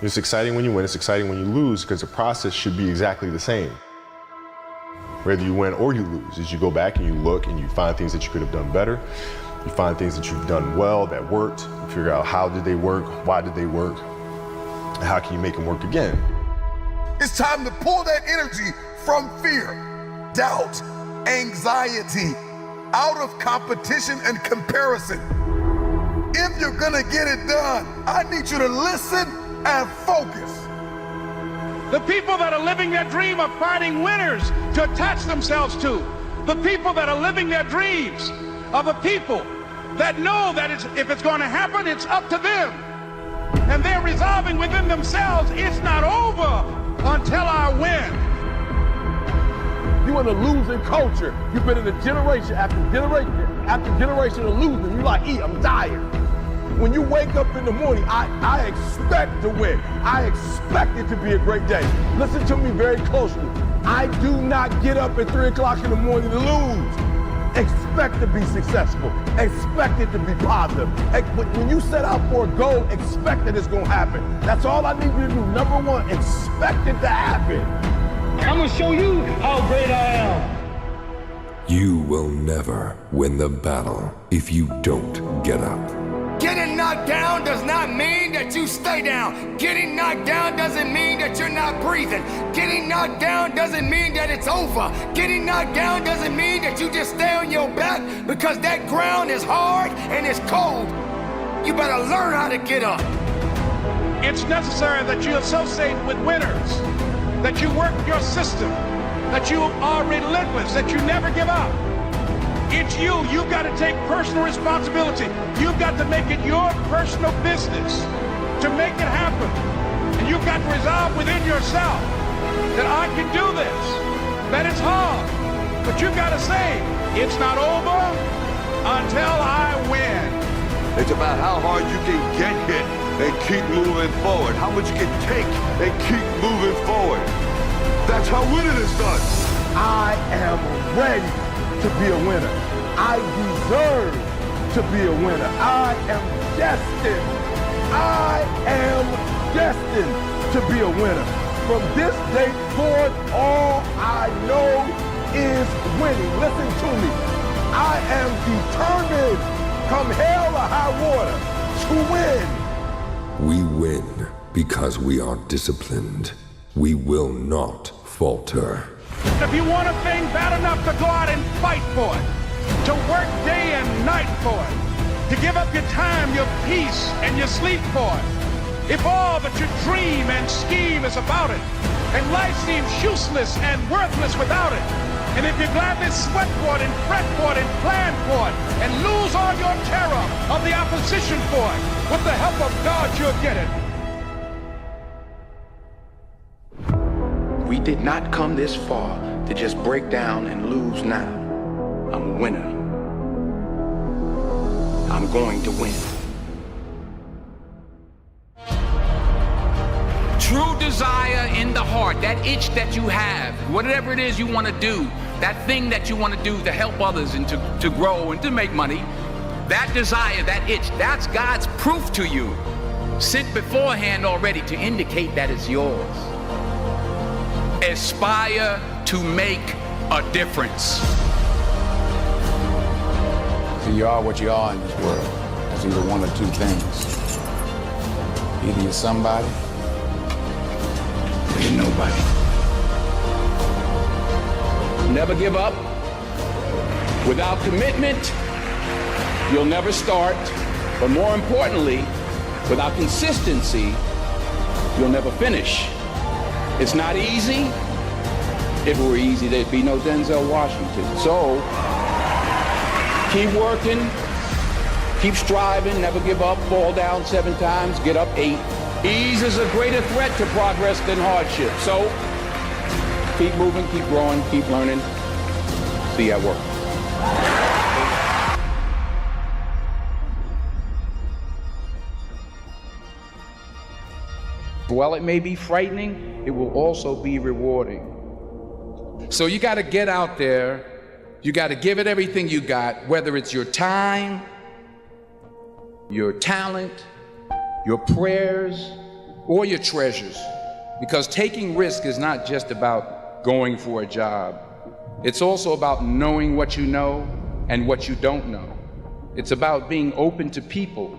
It's exciting when you win, it's exciting when you lose, because the process should be exactly the same. Whether you win or you lose, as you go back and you look and you find things that you could have done better, you find things that you've done well that worked, you figure out how did they work, why did they work, and how can you make them work again. It's time to pull that energy from fear, doubt, anxiety, out of competition and comparison. If you're gonna get it done, I need you to listen and focus. The people that are living their dream are finding winners to attach themselves to. The people that are living their dreams are the people that know that if it's going to happen, it's up to them. And they're resolving within themselves, it's not over until I win. You in a losing culture. You've been in a generation after generation of losing. You're like, I'm tired. When you wake up in the morning, I expect to win. I expect it to be a great day. Listen to me very closely. I do not get up at 3 o'clock in the morning to lose. Expect to be successful. Expect it to be positive. When you set out for a goal, expect that it's gonna happen. That's all I need you to do. Number one, expect it to happen. I'm gonna show you how great I am. You will never win the battle if you don't get up. Getting knocked down does not mean that you stay down. Getting knocked down doesn't mean that you're not breathing. Getting knocked down doesn't mean that it's over. Getting knocked down doesn't mean that you just stay on your back because that ground is hard and it's cold. You better learn how to get up. It's necessary that you associate with winners, that you work your system, that you are relentless, that you never give up. It's you. You've got to take personal responsibility. You've got to make it your personal business to make it happen. And you've got to resolve within yourself that I can do this, that it's hard. But you've got to say, it's not over until I win. It's about how hard you can get hit and keep moving forward. How much you can take and keep moving forward. That's how winning is done. I am ready to be a winner. I deserve to be a winner. I am destined to be a winner. From this day forward, all I know is winning. Listen to me. I am determined, come hell or high water, to win. We win because we are disciplined. We will not falter. If you want a thing bad enough to go out and fight for it, to work day and night for it, to give up your time, your peace, and your sleep for it, if all that you dream and scheme is about it, and life seems useless and worthless without it, and if you gladly sweat for it and fret for it and plan for it, and lose all your terror of the opposition for it, with the help of God you'll get it. We did not come this far to just break down and lose now. I'm a winner. I'm going to win. True desire in the heart, that itch that you have, whatever it is you want to do, that thing that you want to do to help others and to grow and to make money, that desire, that itch, that's God's proof to you, sent beforehand already to indicate that it's yours. Aspire to make a difference. So you are what you are in this world. It's either one or two things. Either you're somebody or you're nobody. Never give up. Without commitment, you'll never start. But more importantly, without consistency, you'll never finish. It's not easy. If it were easy, there'd be no Denzel Washington. So, keep working, keep striving, never give up, fall down 7 times, get up 8. Ease is a greater threat to progress than hardship. So, keep moving, keep growing, keep learning. See you at work. While it may be frightening, it will also be rewarding. So you got to get out there. You got to give it everything you got, whether it's your time, your talent, your prayers, or your treasures. Because taking risk is not just about going for a job. It's also about knowing what you know and what you don't know. It's about being open to people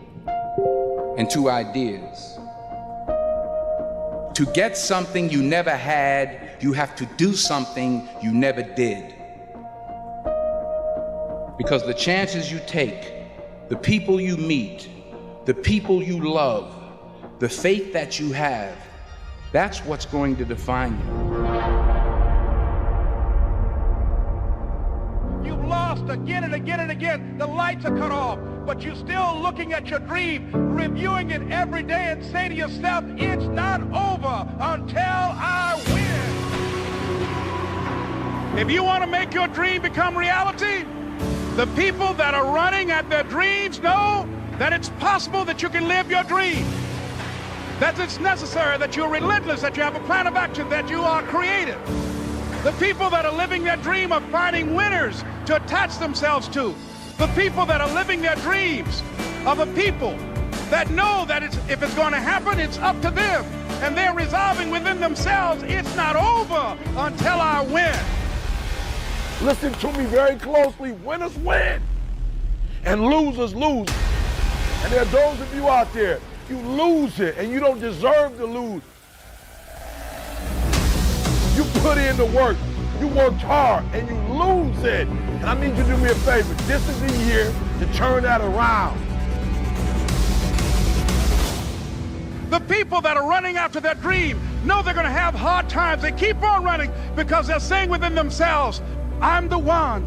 and to ideas. To get something you never had, you have to do something you never did. Because the chances you take, the people you meet, the people you love, the faith that you have, that's what's going to define you. You've lost again and again and again. The lights are cut off, but you're still looking at your dream, reviewing it every day and say to yourself, it's not over until I win. If you want to make your dream become reality, the people that are running at their dreams know that it's possible that you can live your dream, that it's necessary, that you're relentless, that you have a plan of action, that you are creative. The people that are living their dream are finding winners to attach themselves to. The people that are living their dreams are the people that know that if it's going to happen, it's up to them. And they're resolving within themselves, it's not over until I win. Listen to me very closely. Winners win and losers lose. And there are those of you out there, you lose it and you don't deserve to lose. You put in the work, you worked hard and you lose it. And I need you to do me a favor. This is the year to turn that around. The people that are running after their dream know they're going to have hard times. They keep on running because they're saying within themselves, I'm the one,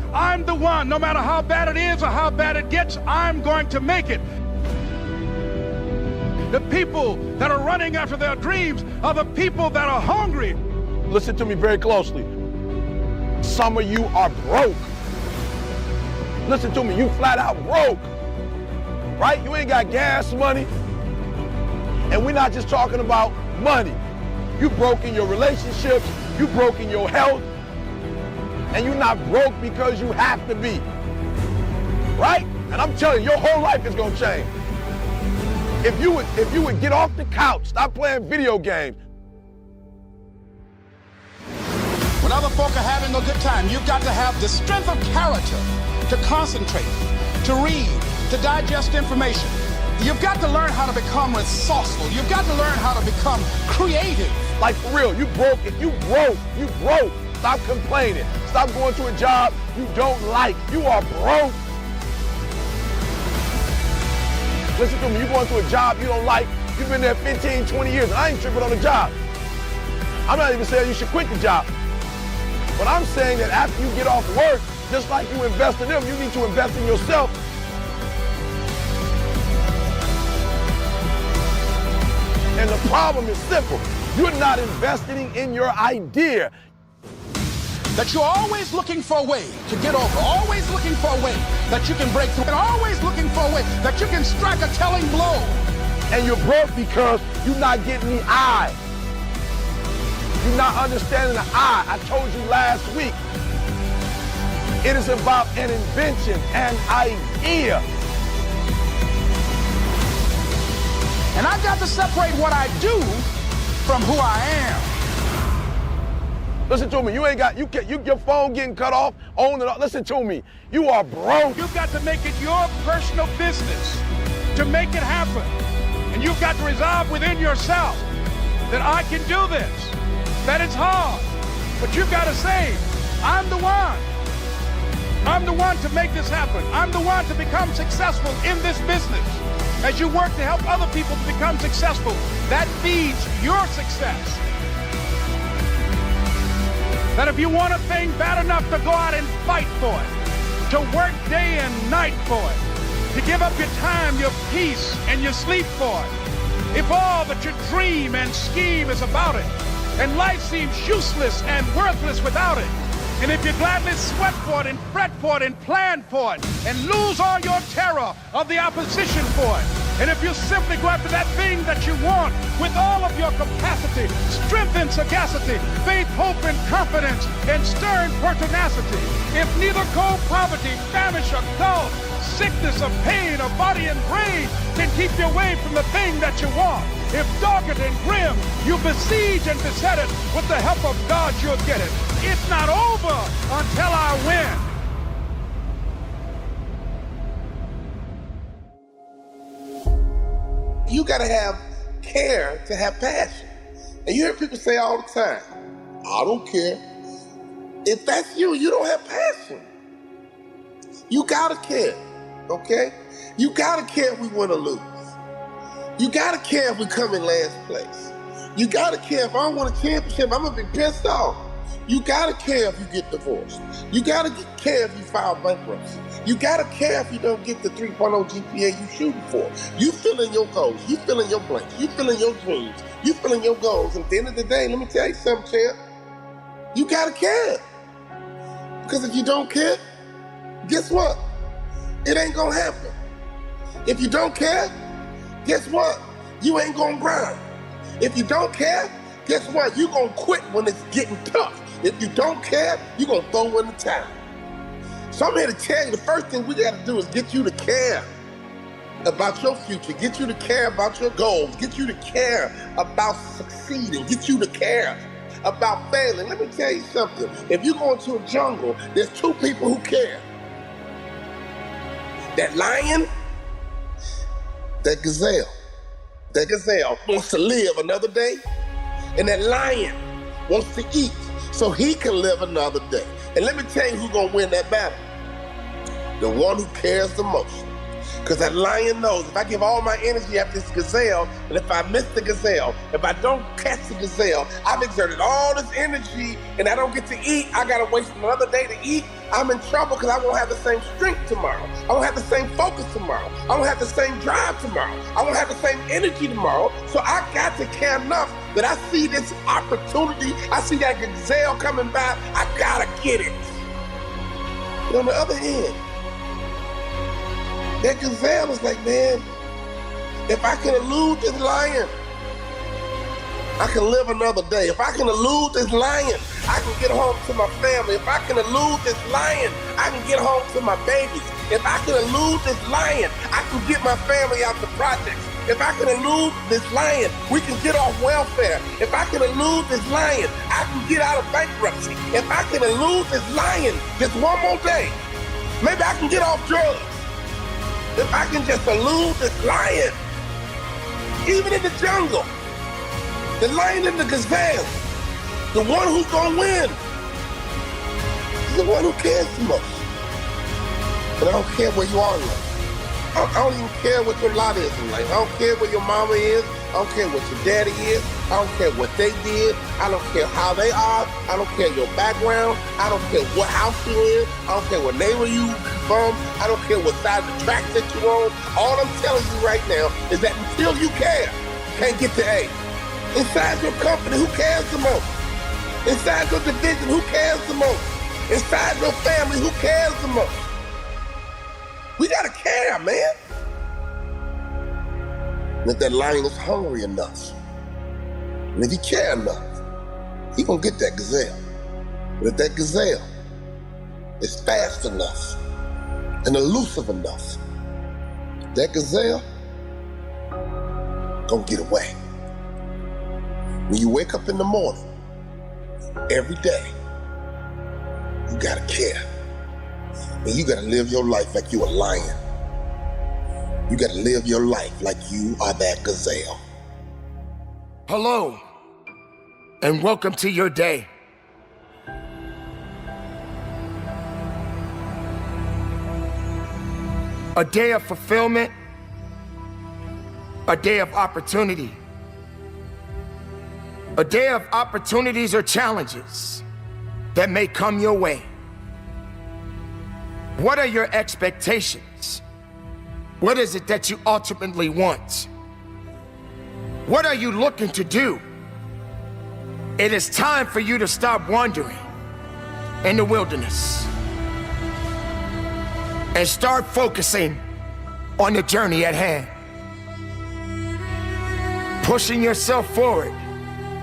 no matter how bad it is or how bad it gets, I'm going to make it. The people that are running after their dreams are the people that are hungry. Listen to me very closely. Some of you are broke. Listen to me, you flat out broke, right? You ain't got gas money. And we're not just talking about money. You broke in your relationships, you broke in your health, and you're not broke because you have to be, right? And I'm telling you, your whole life is gonna change. If you would get off the couch, stop playing video games. When other folk are having a good time, you've got to have the strength of character to concentrate, to read, to digest information. You've got to learn how to become resourceful. You've got to learn how to become creative. Like for real, you broke it, you broke. Stop complaining. Stop going to a job you don't like. You are broke. Listen to me, you're going to a job you don't like. You've been there 15, 20 years, and I ain't tripping on the job. I'm not even saying you should quit the job. But I'm saying that after you get off work, just like you invest in them, you need to invest in yourself. And the problem is simple. You're not investing in your idea. That you're always looking for a way to get over, always looking for a way that you can break through, and always looking for a way that you can strike a telling blow. And you're broke because you're not getting the I. You're not understanding the I. I told you last week. It is about an invention, an idea. And I got to separate what I do from who I am. Listen to me, your phone getting cut off, on and off. Listen to me, you are broke. You've got to make it your personal business to make it happen. And you've got to resolve within yourself that I can do this, that it's hard. But you've got to say, I'm the one. I'm the one to make this happen. I'm the one to become successful in this business. As you work to help other people to become successful, that feeds your success. That if you want a thing bad enough to go out and fight for it, to work day and night for it, to give up your time, your peace, and your sleep for it, if all that you dream and scheme is about it, and life seems useless and worthless without it, and if you gladly sweat for it and fret for it and plan for it, and lose all your terror of the opposition for it, and if you simply go after that thing that you want with all of your capacity, strength and sagacity, faith, hope and confidence, and stern pertinacity, if neither cold poverty, famish or gulf sickness, of pain, of body and brain can keep you away from the thing that you want. If dogged and grim, you besiege and beset it, with the help of God you'll get it. It's not over until I win. You gotta have care to have passion. And you hear people say all the time, I don't care. If that's you, you don't have passion. You gotta care, okay? You gotta care if we win or lose. You gotta care if we come in last place. You gotta care if I don't win a championship, I'm gonna be pissed off. You gotta care if you get divorced. You gotta care if you file bankruptcy. You gotta care if you don't get the 3.0 GPA you shooting for. You fill in your goals, you fill in your blanks, you fill in your dreams, you fill in your goals. And at the end of the day, let me tell you something, champ. You gotta care. Because if you don't care, guess what? It ain't gonna happen. If you don't care, guess what? You ain't gonna grind. If you don't care, guess what? You gonna quit when it's getting tough. If you don't care, you gonna throw in the towel. So I'm here to tell you, the first thing we gotta do is get you to care about your future, get you to care about your goals, get you to care about succeeding, get you to care about failing. Let me tell you something. If you go into a jungle, there's two people who care. That lion, that gazelle. That gazelle wants to live another day, and that lion wants to eat so he can live another day. And let me tell you who's gonna win that battle. The one who cares the most. Because that lion knows if I give all my energy at this gazelle, and if I miss the gazelle, if I don't catch the gazelle, I've exerted all this energy and I don't get to eat, I gotta waste another day to eat, I'm in trouble because I won't have the same strength tomorrow. I won't have the same focus tomorrow. I won't have the same drive tomorrow. I won't have the same energy tomorrow. So I got to care enough that I see this opportunity, I see that gazelle coming by, I gotta get it. But on the other hand, that gazelle is like, man, if I can elude this lion, I can live another day. If I can elude this lion, I can get home to my family. If I can elude this lion, I can get home to my babies. If I can elude this lion, I can get my family out the projects. If I can elude this lion, we can get off welfare. If I can elude this lion, I can get out of bankruptcy. If I can elude this lion just one more day, maybe I can get off drugs. If I can just elude this lion, even in the jungle, the lion and the gazelle, the one who's gonna win is the one who cares the most. And I don't care where you are in life. I don't even care what your lot is in life. I don't care where your mama is. I don't care what your daddy is. I don't care what they did. I don't care how they are. I don't care your background. I don't care what house you're in. I don't care what neighbor you from. I don't care what side of the track that you're on. All I'm telling you right now is that until you care, you can't get to A. Inside your company, who cares the most? Inside your division, who cares the most? Inside your family, who cares the most? We gotta care, man. And if that lion is hungry enough, and if he care enough, he gonna get that gazelle. But if that gazelle is fast enough and elusive enough, that gazelle gonna get away. When you wake up in the morning, every day, you gotta care. And you gotta live your life like you a lion. You gotta live your life like you are that gazelle. Hello, and welcome to your day. A day of fulfillment, a day of opportunity. A day of opportunities or challenges that may come your way. What are your expectations? What is it that you ultimately want? What are you looking to do? It is time for you to stop wandering in the wilderness and start focusing on the journey at hand. Pushing yourself forward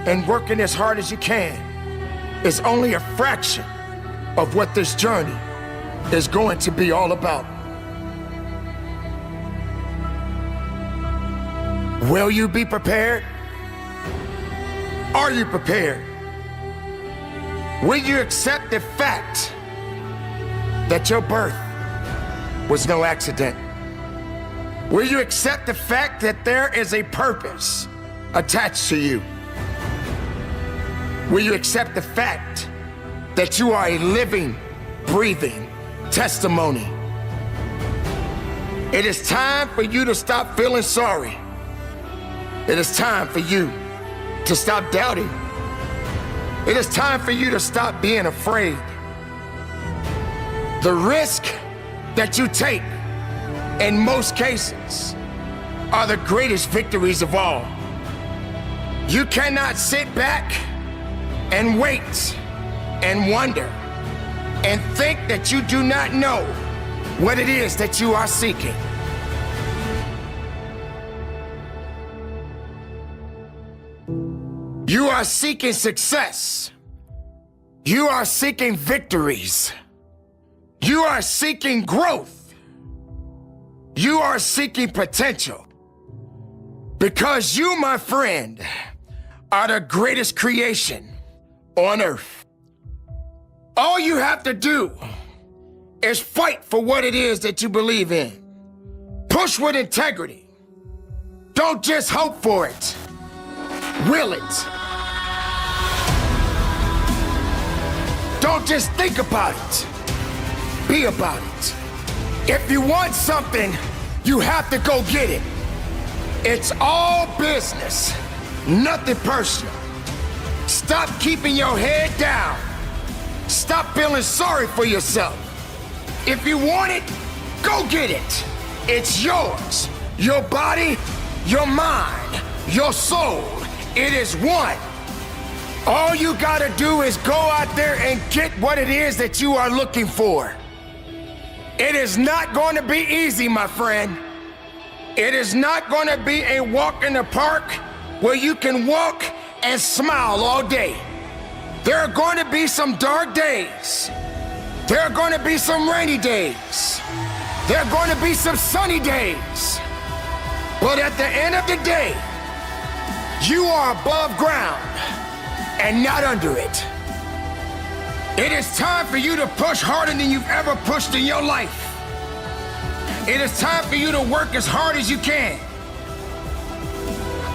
and working as hard as you can is only a fraction of what this journey is going to be all about. Will you be prepared? Are you prepared? Will you accept the fact that your birth was no accident? Will you accept the fact that there is a purpose attached to you? Will you accept the fact that you are a living, breathing testimony? It is time for you to stop feeling sorry. It is time for you to stop doubting. It is time for you to stop being afraid. The risk that you take, in most cases, are the greatest victories of all. You cannot sit back and wait and wonder and think that you do not know what it is that you are seeking. You are seeking success. You are seeking victories. You are seeking growth. You are seeking potential. Because you, my friend, are the greatest creation on earth. All you have to do is fight for what it is that you believe in. Push with integrity. Don't just hope for it. Will it. Don't just think about it. Be about it. If you want something, you have to go get it. It's all business, nothing personal. Stop keeping your head down. Stop feeling sorry for yourself. If you want it, go get it. It's yours. Your body, your mind, your soul. It is one. All you gotta do is go out there and get what it is that you are looking for. It is not going to be easy, my friend. It is not going to be a walk in the park where you can walk and smile all day. There are going to be some dark days. There are going to be some rainy days. There are going to be some sunny days. But at the end of the day, you are above ground and not under it. It is time for you to push harder than you've ever pushed in your life. It is time for you to work as hard as you can.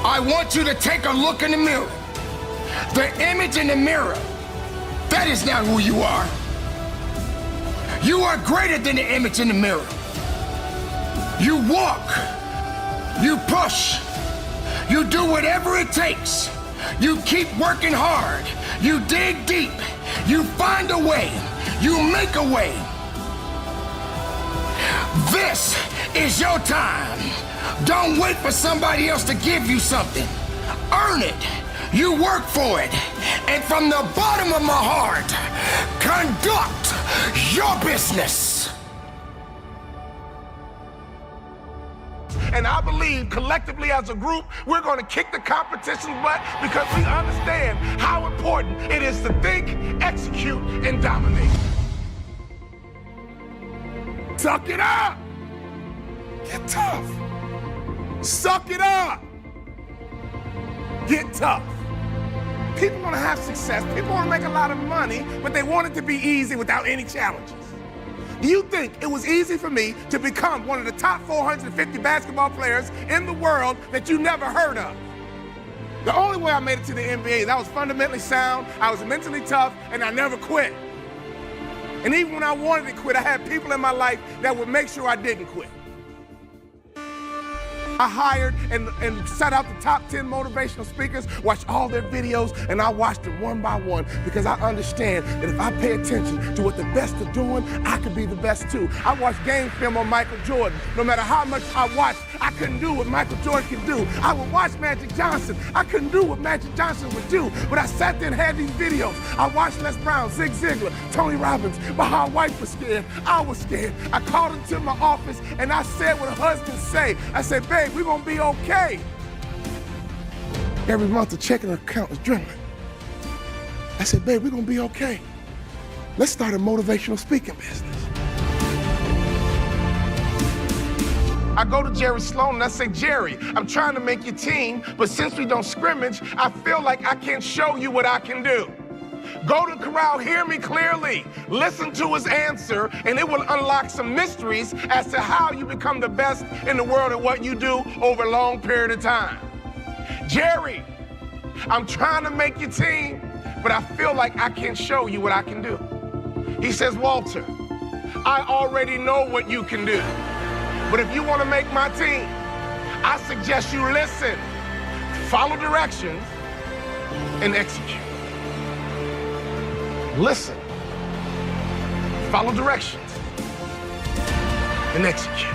I want you to take a look in the mirror. The image in the mirror, that is not who you are. You are greater than the image in the mirror. You walk, you push, you do whatever it takes. You keep working hard, you dig deep, you find a way, you make a way. This is your time. Don't wait for somebody else to give you something. Earn it. You work for it. And from the bottom of my heart, conduct your business. And I believe collectively as a group, we're going to kick the competition's butt because we understand how important it is to think, execute, and dominate. Suck it up. Get tough. Suck it up. Get tough. People want to have success. People want to make a lot of money, but they want it to be easy without any challenges. Do you think it was easy for me to become one of the top 450 basketball players in the world that you never heard of? The only way I made it to the NBA is I was fundamentally sound, I was mentally tough, and I never quit. And even when I wanted to quit, I had people in my life that would make sure I didn't quit. I hired and set out the top 10 motivational speakers, watched all their videos, and I watched them one by one because I understand that if I pay attention to what the best are doing, I could be the best too. I watched game film on Michael Jordan. No matter how much I watched, I couldn't do what Michael Jordan could do. I would watch Magic Johnson. I couldn't do what Magic Johnson would do, but I sat there and had these videos. I watched Les Brown, Zig Ziglar, Tony Robbins. My whole wife was scared. I was scared. I called into my office and I said what husbands say. I said, babe, we're gonna be okay. Every month the checking account was dwindling. I said, babe, we're gonna be okay. Let's start a motivational speaking business. I go to Jerry Sloan and I say, Jerry, I'm trying to make your team, but since we don't scrimmage, I feel like I can't show you what I can do. Go to Corral, hear me clearly. Listen to his answer, and it will unlock some mysteries as to how you become the best in the world at what you do over a long period of time. Jerry, I'm trying to make your team, but I feel like I can't show you what I can do. He says, Walter, I already know what you can do. But if you want to make my team, I suggest you listen, follow directions, and execute. Listen, follow directions, and execute.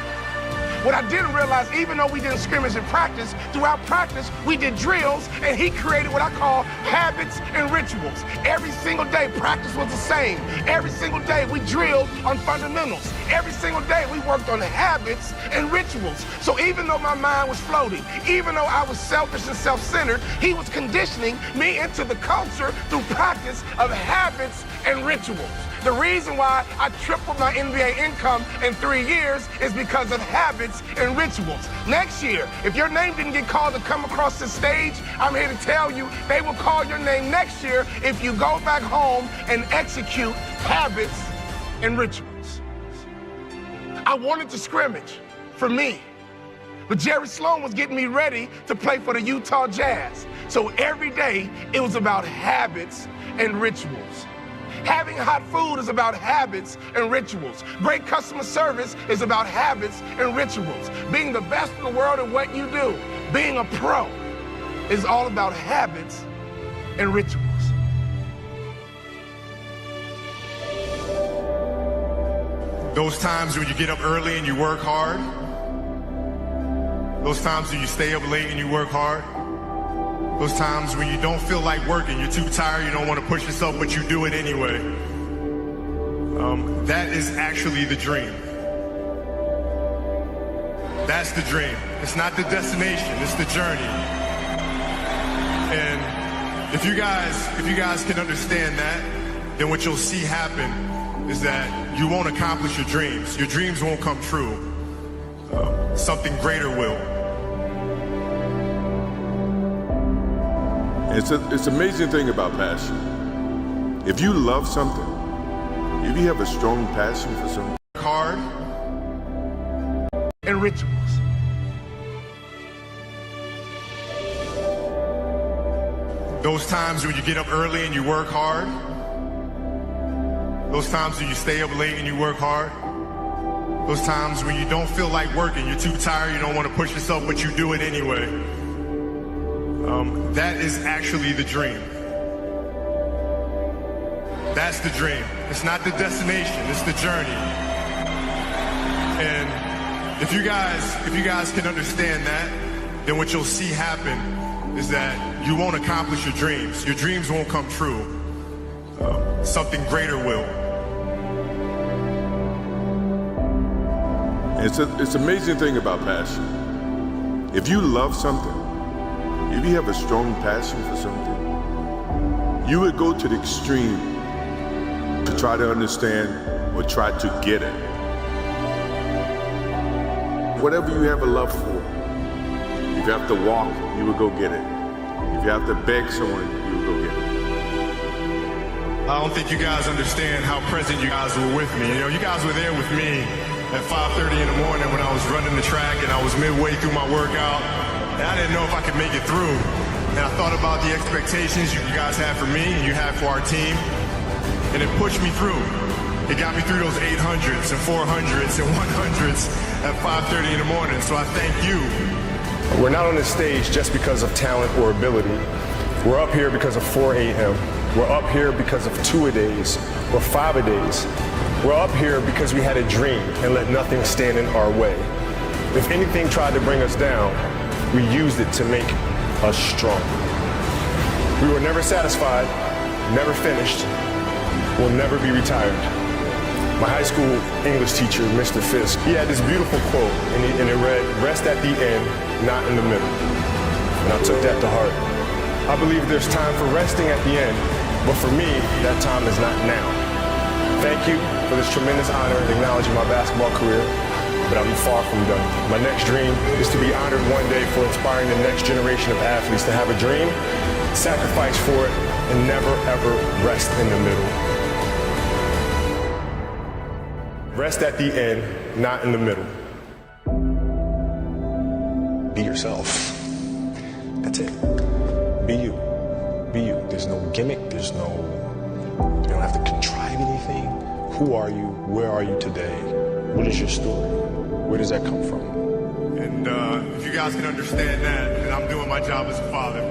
What I didn't realize, even though we didn't scrimmage in practice, throughout practice, we did drills, and he created what I call habits and rituals. Every single day, practice was the same. Every single day, we drilled on fundamentals. Every single day, we worked on habits and rituals. So even though my mind was floating, even though I was selfish and self-centered, he was conditioning me into the culture through practice of habits and rituals. The reason why I tripled my NBA income in 3 years is because of habits and rituals. Next year, if your name didn't get called to come across the stage, I'm here to tell you they will call your name next year if you go back home and execute habits and rituals. I wanted to scrimmage for me, but Jerry Sloan was getting me ready to play for the Utah Jazz. So every day, it was about habits and rituals. Having hot food is about habits and rituals. Great customer service is about habits and rituals. Being the best in the world at what you do, being a pro, is all about habits and rituals. Those times when you get up early and you work hard. Those times when you stay up late and you work hard. Those times when you don't feel like working, you're too tired, you don't want to push yourself, but you do it anyway. That is actually the dream. That's the dream. It's not the destination, it's the journey. And if you guys can understand that, then what you'll see happen is that you won't accomplish your dreams. Your dreams won't come true. Something greater will. It's an amazing thing about passion. If you love something, if you have a strong passion for something, hard and rituals. Those times when you get up early and you work hard. Those times when you stay up late and you work hard. Those times when you don't feel like working, you're too tired, you don't want to push yourself, but you do it anyway. That is actually the dream. That's the dream. It's not the destination, it's the journey. And if you guys can understand that, then what you'll see happen is that you won't accomplish your dreams. Your dreams won't come true. Something greater will. It's an amazing thing about passion. If you love something, if you have a strong passion for something, you would go to the extreme to try to understand or try to get it. Whatever you have a love for, if you have to walk, you would go get it. If you have to beg someone, you would go get it. I don't think you guys understand how present you guys were with me. You know, you guys were there with me at 5:30 in the morning when I was running the track and I was midway through my workout. And I didn't know if I could make it through. And I thought about the expectations you guys had for me and you had for our team. And it pushed me through. It got me through those 800s and 400s and 100s at 5:30 in the morning. So I thank you. We're not on this stage just because of talent or ability. We're up here because of 4 a.m. We're up here because of 2-a-days or 5-a-days. We're up here because we had a dream and let nothing stand in our way. If anything tried to bring us down, we used it to make us strong. We were never satisfied, never finished, will never be retired. My high school English teacher, Mr. Fisk, he had this beautiful quote, and it read, "Rest at the end, not in the middle." And I took that to heart. I believe there's time for resting at the end, but for me, that time is not now. Thank you for this tremendous honor in acknowledging my basketball career. but I'm far from done. My next dream is to be honored one day for inspiring the next generation of athletes to have a dream, sacrifice for it, and never ever rest in the middle. Rest at the end, not in the middle. Be yourself. That's it. Be you. Be you. There's no gimmick. You don't have to contrive anything. Who are you? Where are you today? What is your story? Where does that come from? And if you guys can understand that, then I'm doing my job as a father.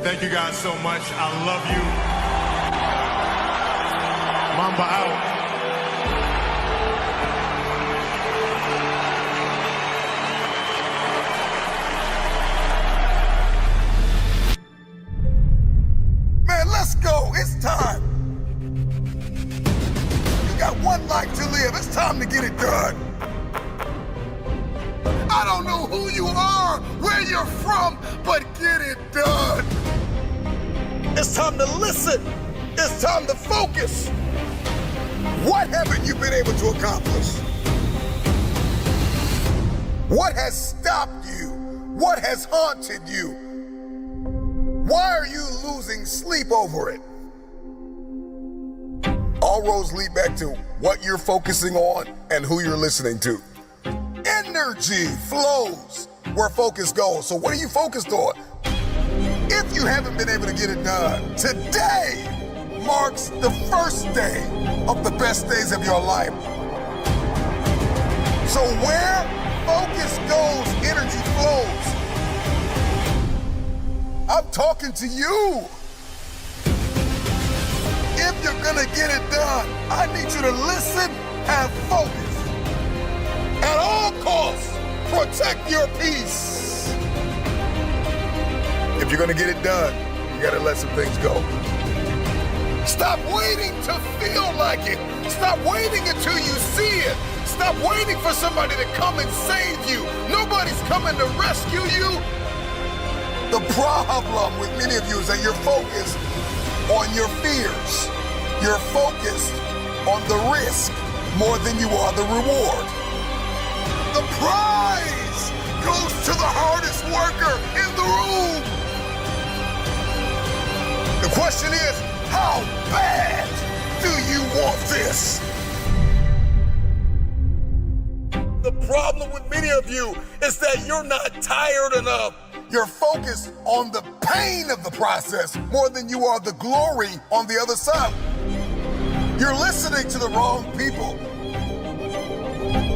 Thank you guys so much. I love you. Mamba out. Let's go. It's time. You got one life to live. It's time to get it done. I don't know who you are, where you're from, but get it done. It's time to listen. It's time to focus. What haven't you been able to accomplish? What has stopped you? What has haunted you? Why are you losing sleep over it? All roads lead back to what you're focusing on and who you're listening to. Energy flows where focus goes. So what are you focused on? If you haven't been able to get it done, today marks the first day of the best days of your life. So where focus goes, energy flows. I'm talking to you. If you're gonna get it done, I need you to listen and focus. At all costs, protect your peace. If you're gonna get it done, you gotta let some things go. Stop waiting to feel like it. Stop waiting until you see it. Stop waiting for somebody to come and save you. Nobody's coming to rescue you. The problem with many of you is that you're focused on your fears. You're focused on the risk more than you are the reward. The prize goes to the hardest worker in the room. The question is, how bad do you want this? The problem with many of you is that you're not tired enough. You're focused on the pain of the process more than you are the glory on the other side. You're listening to the wrong people.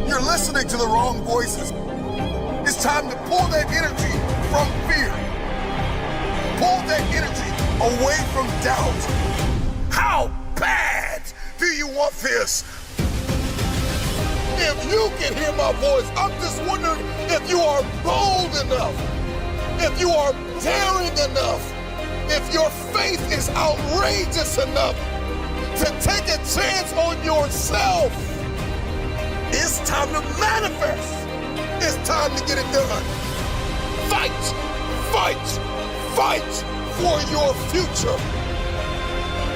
You're listening to the wrong voices. It's time to pull that energy from fear. Pull that energy away from doubt. How bad do you want this? If you can hear my voice, I'm just wondering if you are bold enough. If you are daring enough, if your faith is outrageous enough to take a chance on yourself, it's time to manifest. It's time to get it done. Fight, fight, fight for your future.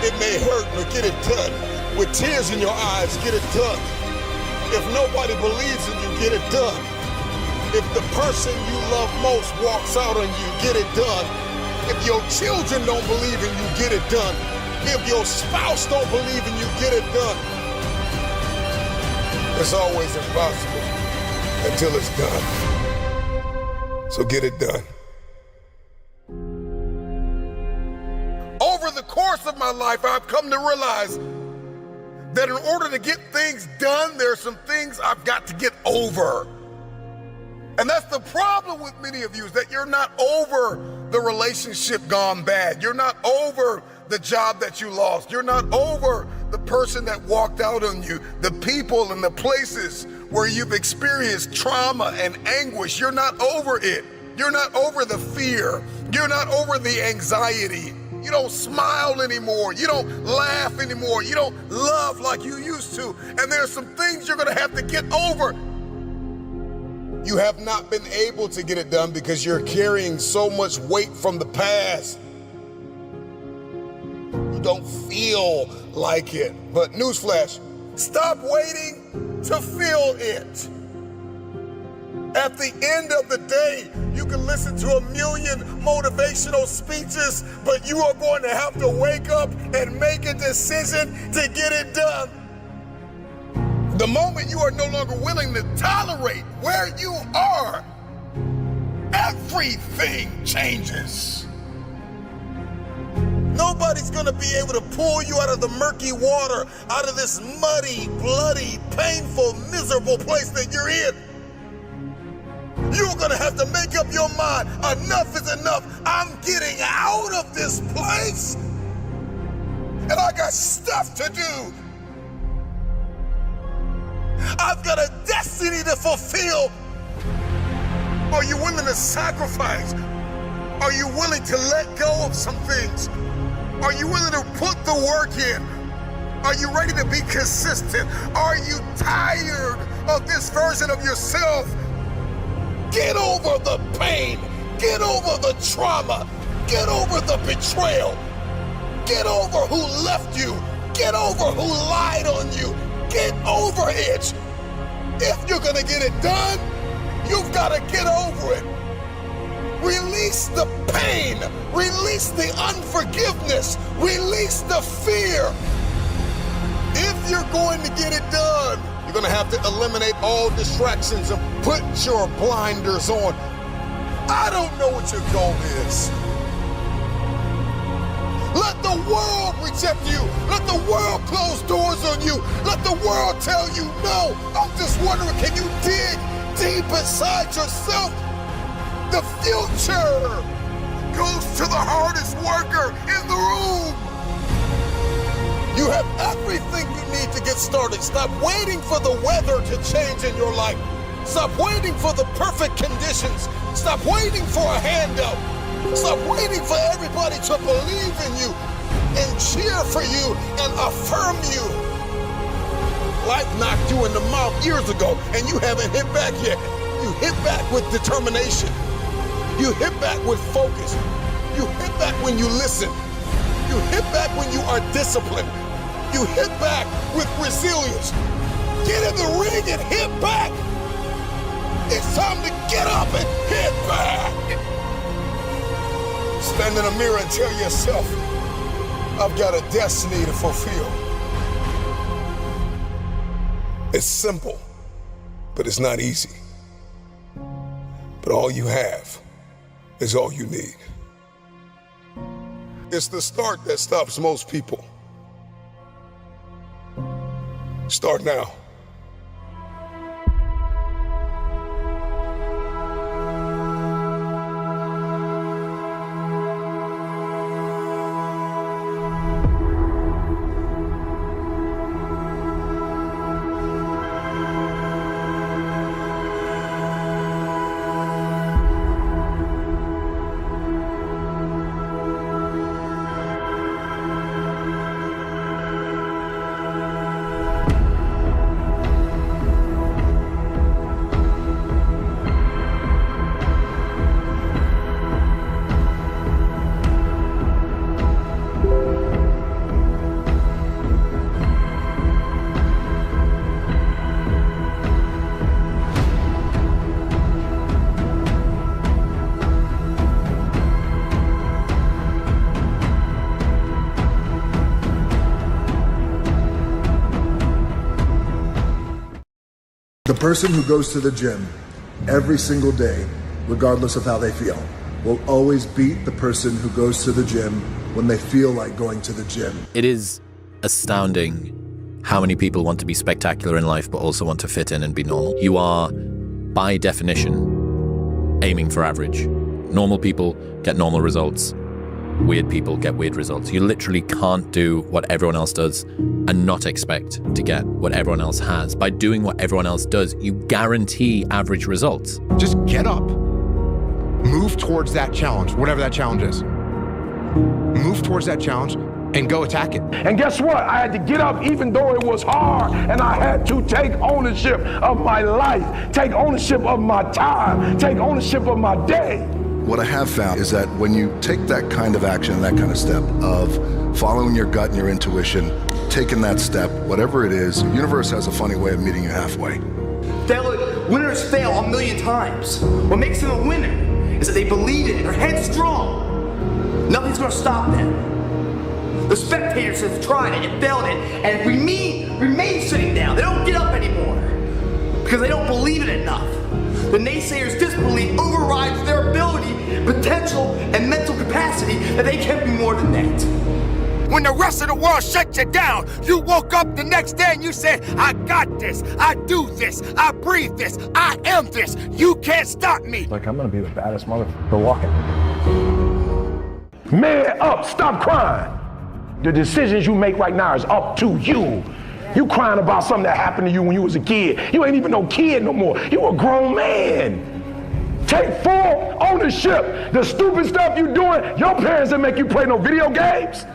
It may hurt, but get it done. With tears in your eyes, get it done. If nobody believes in you, get it done. If the person you love most walks out on you, get it done. If your children don't believe in you, get it done. If your spouse don't believe in you, get it done. It's always impossible until it's done. So get it done. Over the course of my life, I've come to realize that in order to get things done, there are some things I've got to get over. And that's the problem with many of you, is that you're not over the relationship gone bad. You're not over the job that you lost. You're not over the person that walked out on you, the people and the places where you've experienced trauma and anguish. You're not over it. You're not over the fear. You're not over the anxiety. You don't smile anymore. You don't laugh anymore. You don't love like you used to. And there's some things you're gonna have to get over. You have not been able to get it done because you're carrying so much weight from the past. You don't feel like it. But newsflash, stop waiting to feel it. At the end of the day, you can listen to 1,000,000 motivational speeches, but you are going to have to wake up and make a decision to get it done. The moment you are no longer willing to tolerate where you are, everything changes. Nobody's gonna be able to pull you out of the murky water, out of this muddy, bloody, painful, miserable place that you're in. You're gonna have to make up your mind. Enough is enough. I'm getting out of this place. And I got stuff to do. I've got a destiny to fulfill. Are you willing to sacrifice? Are you willing to let go of some things? Are you willing to put the work in? Are you ready to be consistent? Are you tired of this version of yourself? Get over the pain. Get over the trauma. Get over the betrayal. Get over who left you. Get over who lied on you. Get over it. If you're gonna get it done, you've gotta get over it. Release the pain. Release the unforgiveness. Release the fear. If you're going to get it done, you're gonna have to eliminate all distractions and put your blinders on. I don't know what your goal is. Let the world reject you. Let the world close doors on you. Let the world tell you no. I'm just wondering, can you dig deep inside yourself? The future goes to the hardest worker in the room. You have everything you need to get started. Stop waiting for the weather to change in your life. Stop waiting for the perfect conditions. Stop waiting for a handout. Stop waiting for everybody to believe in you and cheer for you and affirm you. Life knocked you in the mouth years ago and you haven't hit back yet. You hit back with determination. You hit back with focus. You hit back when you listen. You hit back when you are disciplined. You hit back with resilience. Get in the ring and hit back. It's time to get up and hit back. Stand in the mirror and tell yourself, I've got a destiny to fulfill. It's simple, but it's not easy. But all you have is all you need. It's the start that stops most people. Start now. The person who goes to the gym every single day, regardless of how they feel, will always beat the person who goes to the gym when they feel like going to the gym. It is astounding how many people want to be spectacular in life but also want to fit in and be normal. You are, by definition, aiming for average. Normal people get normal results. Weird people get weird results. You literally can't do what everyone else does and not expect to get what everyone else has. By doing what everyone else does, you guarantee average results. Just get up, move towards that challenge, whatever that challenge is. Move towards that challenge and go attack it. And guess what? I had to get up even though it was hard, and I had to take ownership of my life, take ownership of my time, take ownership of my day. What I have found is that when you take that kind of action, that kind of step of following your gut and your intuition, taking that step, whatever it is, the universe has a funny way of meeting you halfway. That winners fail a million times. What makes them a winner is that they believe in it, they're headstrong. Nothing's gonna stop them. The spectators have tried it and failed it and remain sitting down. They don't get up anymore because they don't believe it enough. The naysayers' disbelief overrides their ability, potential, and mental capacity that they can be more than that. When the rest of the world shut you down, you woke up the next day and you said, I got this, I do this, I breathe this, I am this, you can't stop me. Like, I'm gonna be the baddest motherfucker walking. Man up, stop crying. The decisions you make right now is up to you. You crying about something that happened to you when you was a kid. You ain't even no kid no more. You a grown man. Take full ownership. The stupid stuff you doing, your parents didn't make you play no video games.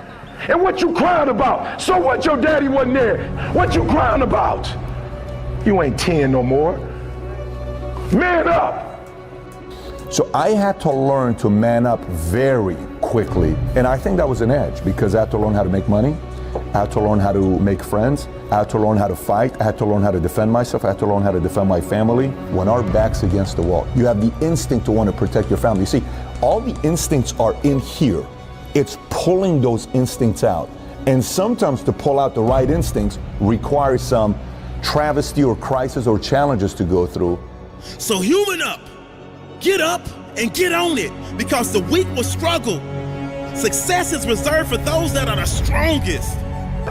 And what you crying about? So what, your daddy wasn't there? What you crying about? You ain't 10 no more. Man up. So I had to learn to man up very quickly. And I think that was an edge because I had to learn how to make money. I had to learn how to make friends. I had to learn how to fight. I had to learn how to defend myself. I had to learn how to defend my family. When our back's against the wall, you have the instinct to want to protect your family. You see, all the instincts are in here. It's pulling those instincts out. And sometimes to pull out the right instincts requires some travesty or crisis or challenges to go through. So human up, get up and get on it, because the weak will struggle. Success is reserved for those that are the strongest.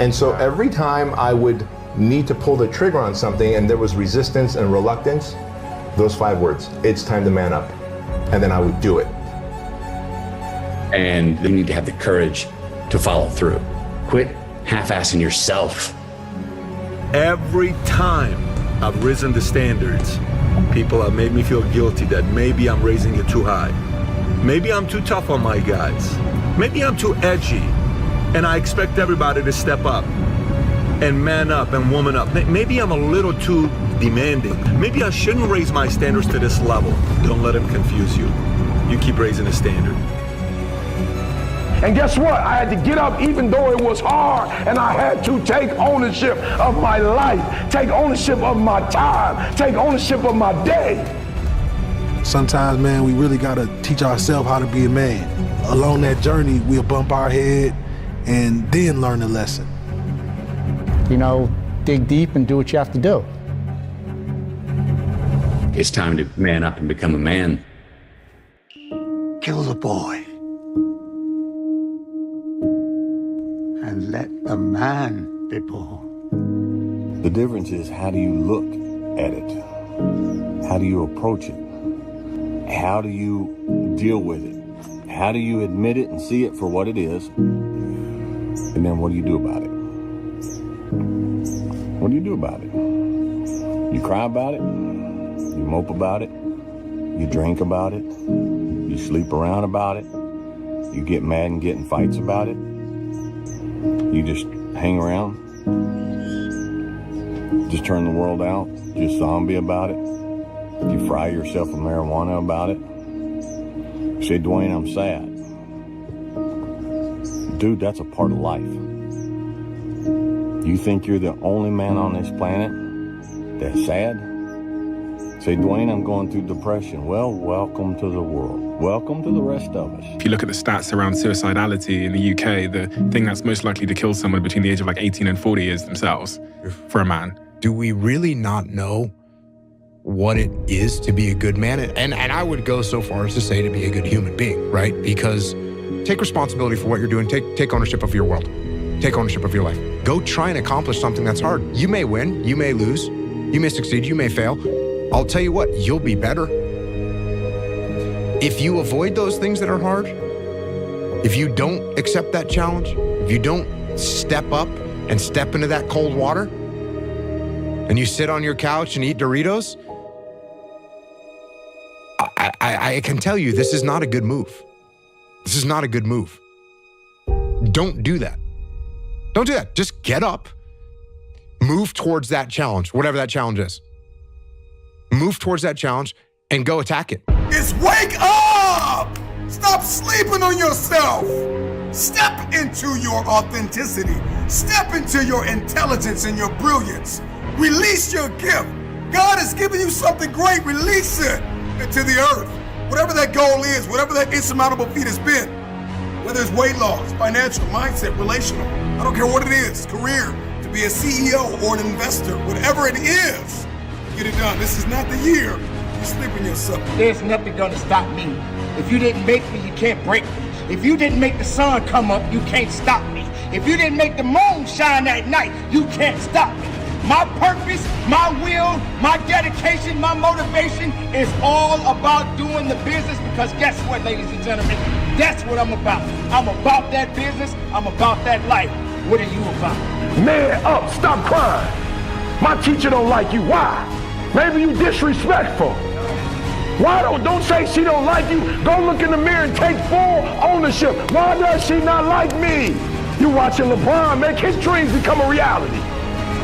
And so every time I would need to pull the trigger on something and there was resistance and reluctance, those 5 words, it's time to man up. And then I would do it. And you need to have the courage to follow through. Quit half-assing yourself. Every time I've risen the standards, people have made me feel guilty that maybe I'm raising it too high. Maybe I'm too tough on my guys. Maybe I'm too edgy. And I expect everybody to step up and man up and woman up. Maybe I'm a little too demanding. Maybe I shouldn't raise my standards to this level. Don't let them confuse you. You keep raising the standard. And guess what? I had to get up even though it was hard, and I had to take ownership of my life, take ownership of my time, take ownership of my day. Sometimes, man, we really gotta teach ourselves how to be a man. Along that journey, we'll bump our head and then learn the lesson. You know, dig deep and do what you have to do. It's time to man up and become a man. Kill the boy. And let the man be born. The difference is, how do you look at it? How do you approach it? How do you deal with it? How do you admit it and see it for what it is? And then what do you do about it? What do you do about it? You cry about it? You mope about it? You drink about it? You sleep around about it? You get mad and get in fights about it? You just hang around? Just turn the world out? Just zombie about it? You fry yourself with marijuana about it? Say, Dwayne, I'm sad. Dude, that's a part of life. You think you're the only man on this planet that's sad? Say, Dwayne, I'm going through depression. Well, welcome to the world. Welcome to the rest of us. If you look at the stats around suicidality in the UK, the thing that's most likely to kill someone between the age of like 18 and 40 is themselves, for a man. Do we really not know what it is to be a good man? And I would go so far as to say to be a good human being, right? Because take responsibility for what you're doing. Take ownership of your world. Take ownership of your life. Go try and accomplish something that's hard. You may win, you may lose, you may succeed, you may fail. I'll tell you what, you'll be better. If you avoid those things that are hard, if you don't accept that challenge, if you don't step up and step into that cold water, and you sit on your couch and eat Doritos, I can tell you this is not a good move. This is not a good move. Don't do that. Don't do that. Just get up, move towards that challenge, whatever that challenge is. Move towards that challenge and go attack it. It's wake up! Stop sleeping on yourself. Step into your authenticity. Step into your intelligence and your brilliance. Release your gift. God has given you something great. Release it into the earth. Whatever that goal is, whatever that insurmountable feat has been, whether it's weight loss, financial, mindset, relational, I don't care what it is, career, to be a CEO or an investor, whatever it is, get it done. This is not the year you sleep in yourself. There's nothing gonna stop me. If you didn't make me, you can't break me. If you didn't make the sun come up, you can't stop me. If you didn't make the moon shine at night, you can't stop me. My purpose, my will, my dedication, my motivation is all about doing the business, because guess what, ladies and gentlemen? That's what I'm about. I'm about that business. I'm about that life. What are you about? Man up, stop crying. My teacher don't like you. Why? Maybe you disrespectful. Why don't say she don't like you? Go look in the mirror and take full ownership. Why does she not like me? You watching LeBron make his dreams become a reality.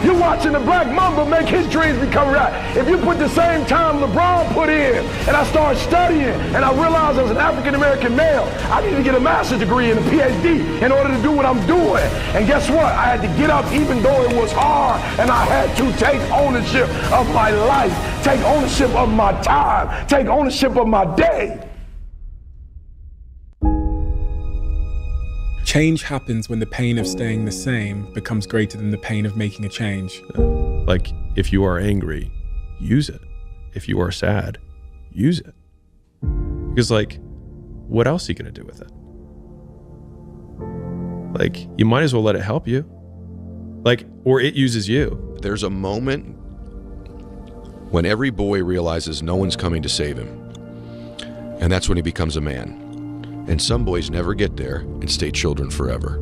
You watching the Black Mamba make his dreams become reality. If you put the same time LeBron put in, and I started studying, and I realized as an African-American male, I need to get a master's degree and a PhD in order to do what I'm doing. And guess what? I had to get up even though it was hard, and I had to take ownership of my life, take ownership of my time, take ownership of my day. Change happens when the pain of staying the same becomes greater than the pain of making a change. Like, if you are angry, use it. If you are sad, use it. Because, like, what else are you going to do with it? Like, you might as well let it help you. Like, or it uses you. There's a moment when every boy realizes no one's coming to save him. And that's when he becomes a man. And some boys never get there and stay children forever.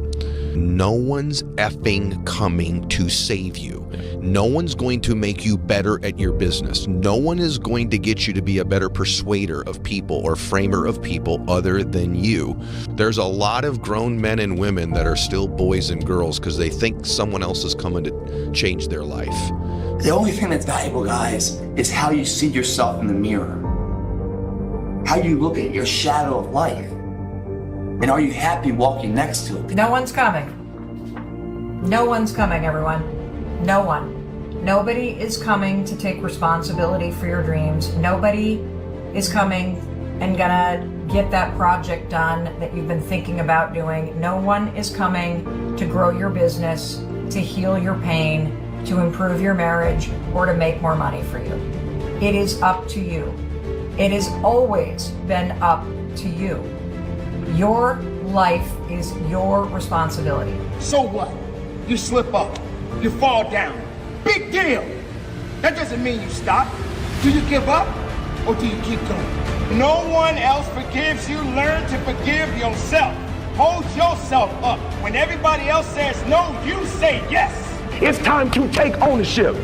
No one's effing coming to save you. No one's going to make you better at your business. No one is going to get you to be a better persuader of people or framer of people other than you. There's a lot of grown men and women that are still boys and girls because they think someone else is coming to change their life. The only thing that's valuable, guys, is how you see yourself in the mirror. How you look at your shadow of life. And are you happy walking next to it? No one's coming. No one's coming, everyone. No one. Nobody is coming to take responsibility for your dreams. Nobody is coming and gonna get that project done that you've been thinking about doing. No one is coming to grow your business, to heal your pain, to improve your marriage, or to make more money for you. It is up to you. It has always been up to you. Your life is your responsibility. So what? You slip up. You fall down. Big deal. That doesn't mean you stop. Do you give up or do you keep going? No one else forgives you. Learn to forgive yourself. Hold yourself up. When everybody else says no, you say yes. It's time to take ownership.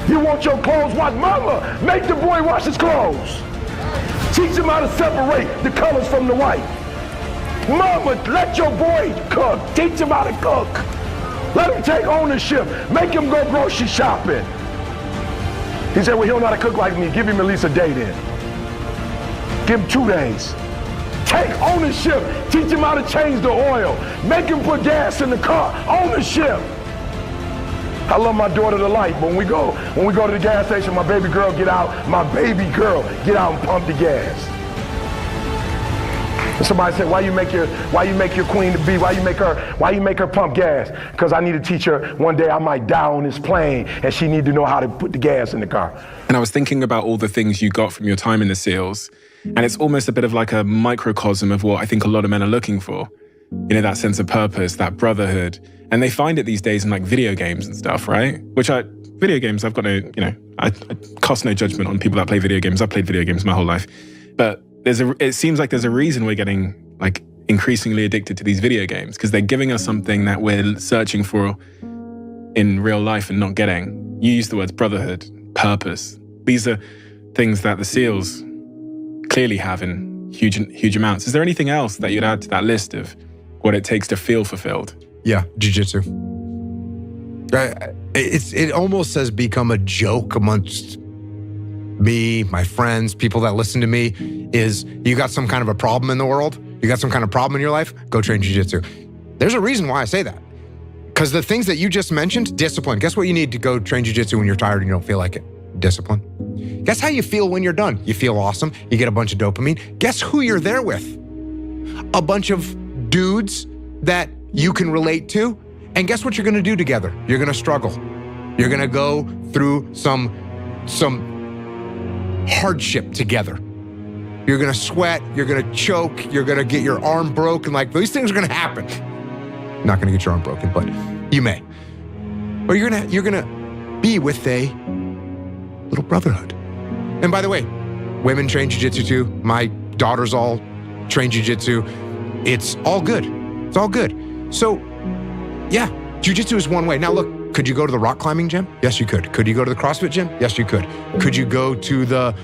You want your clothes washed? Mama, make the boy wash his clothes. Teach him how to separate the colors from the white. Mama, let your boy cook. Teach him how to cook. Let him take ownership. Make him go grocery shopping. He said, well, he don't know how to cook like me. Give him at least a day then. Give him 2 days. Take ownership. Teach him how to change the oil. Make him put gas in the car. Ownership. I love my daughter to life, but when we go to the gas station, my baby girl get out and pump the gas. And somebody said, why you make your queen to be? Why you make her pump gas? Because I need to teach her one day I might die on this plane and she need to know how to put the gas in the car. And I was thinking about all the things you got from your time in the SEALs, and it's almost a bit of like a microcosm of what I think a lot of men are looking for. You know, that sense of purpose, that brotherhood. And they find it these days in like video games and stuff, right? Video games, I've got no, I cast no judgment on people that play video games. I've played video games my whole life. But it seems like there's a reason we're getting like increasingly addicted to these video games, because they're giving us something that we're searching for in real life and not getting. You use the words brotherhood, purpose. These are things that the SEALs clearly have in huge amounts. Is there anything else that you'd add to that list of what it takes to feel fulfilled? Yeah, jiu-jitsu. It almost has become a joke amongst me, my friends, people that listen to me, is you got some kind of a problem in the world, you got some kind of problem in your life, go train jiu-jitsu. There's a reason why I say that. Because the things that you just mentioned, discipline. Guess what you need to go train jiu-jitsu when you're tired and you don't feel like it? discipline. Guess how you feel when you're done? You feel awesome. You get a bunch of dopamine. Guess who you're there with? A bunch of dudes that you can relate to. And guess what you're gonna do together? You're gonna struggle. You're gonna go through some hardship together. You're gonna sweat, you're gonna choke, you're gonna get your arm broken. Like, these things are gonna happen. Not gonna get your arm broken, but you may. Or you're gonna be with a little brotherhood. And by the way, women train jiu-jitsu too. My daughters all train jiu-jitsu. It's all good. It's all good. So yeah, jiu-jitsu is one way. Now look, could you go to the rock climbing gym? Yes, you could. Could you go to the CrossFit gym? Yes, you could. Could you go to the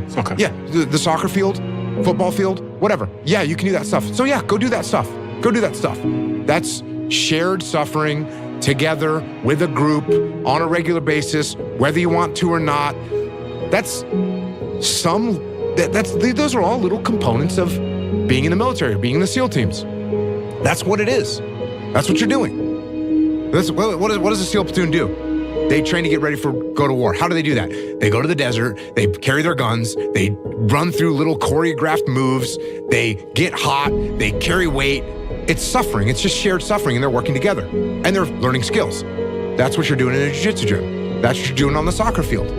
soccer. Yeah, the soccer field, football field, whatever. Yeah, you can do that stuff. So yeah, go do that stuff. Go do that stuff. That's shared suffering together with a group on a regular basis, whether you want to or not. Those are all little components of being in the military, being in the SEAL teams. That's what it is. That's what you're doing. What does a SEAL platoon do? They train to get ready go to war. How do they do that? They go to the desert, they carry their guns, they run through little choreographed moves, they get hot, they carry weight. It's suffering, it's just shared suffering, and they're working together. And they're learning skills. That's what you're doing in a jiu-jitsu gym. That's what you're doing on the soccer field.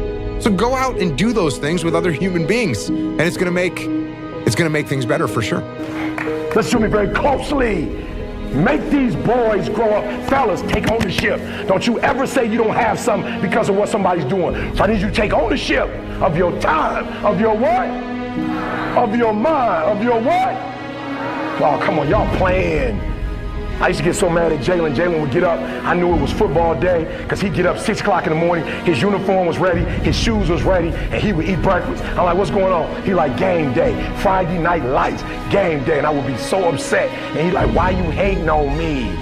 So go out and do those things with other human beings, and it's gonna make things better for sure. Listen to me very closely. Make these boys grow up. Fellas, take ownership. Don't you ever say you don't have something because of what somebody's doing. So I need you to take ownership of your time, of your what? Of your mind, of your what? Oh, come on, y'all playing. I used to get so mad at Jalen. Jalen would get up. I knew it was football day because he'd get up 6 o'clock in the morning. His uniform was ready. His shoes was ready. And he would eat breakfast. I'm like, what's going on? He like, game day. Friday night lights. Game day. And I would be so upset. And he like, why you hating on me?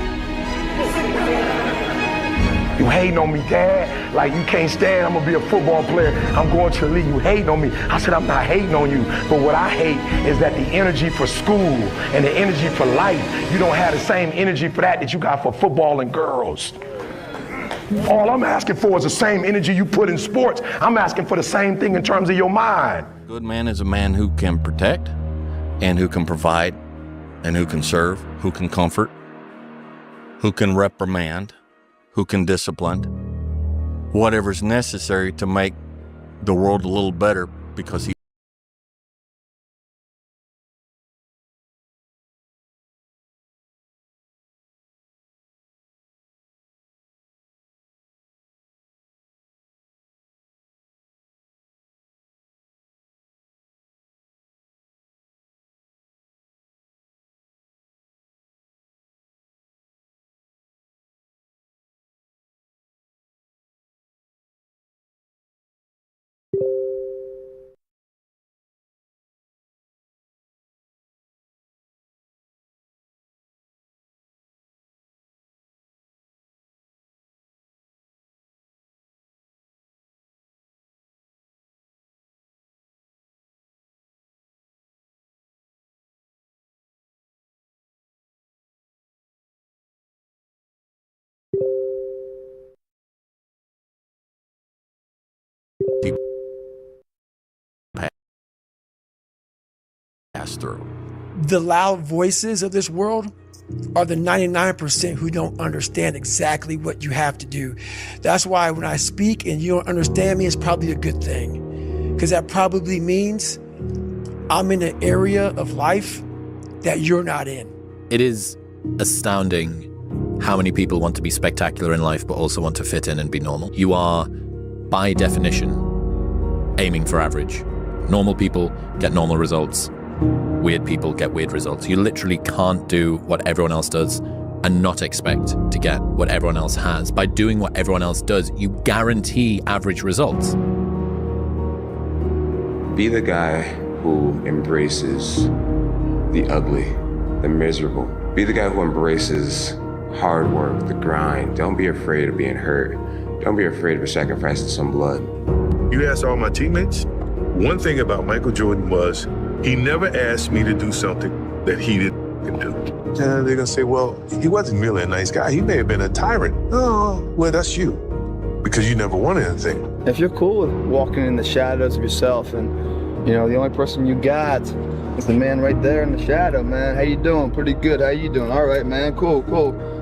You hating on me, Dad? Like, you can't stand, I'm gonna be a football player. I'm going to the league, you hating on me. I said, I'm not hating on you. But what I hate is that the energy for school and the energy for life, you don't have the same energy for that you got for football and girls. All I'm asking for is the same energy you put in sports. I'm asking for the same thing in terms of your mind. A good man is a man who can protect and who can provide and who can serve, who can comfort, who can reprimand, who can discipline, whatever's necessary to make the world a little better because he pass through. The loud voices of this world are the 99% who don't understand exactly what you have to do. That's why when I speak and you don't understand me, it's probably a good thing. Because that probably means I'm in an area of life that you're not in. It is astounding how many people want to be spectacular in life but also want to fit in and be normal. You are, by definition, aiming for average. Normal people get normal results. Weird people get weird results. You literally can't do what everyone else does and not expect to get what everyone else has. By doing what everyone else does, you guarantee average results. Be the guy who embraces the ugly, the miserable. Be the guy who embraces hard work, the grind. Don't be afraid of being hurt. Don't be afraid of sacrificing some blood. You ask all my teammates, one thing about Michael Jordan was he never asked me to do something that he didn't do. And they're gonna say, well, he wasn't really a nice guy. He may have been a tyrant. Oh, well, that's you. because you never wanted anything. If you're cool with walking in the shadows of yourself and, you know, the only person you got is the man right there in the shadow, man. How you doing? Pretty good. How you doing? All right, man. Cool.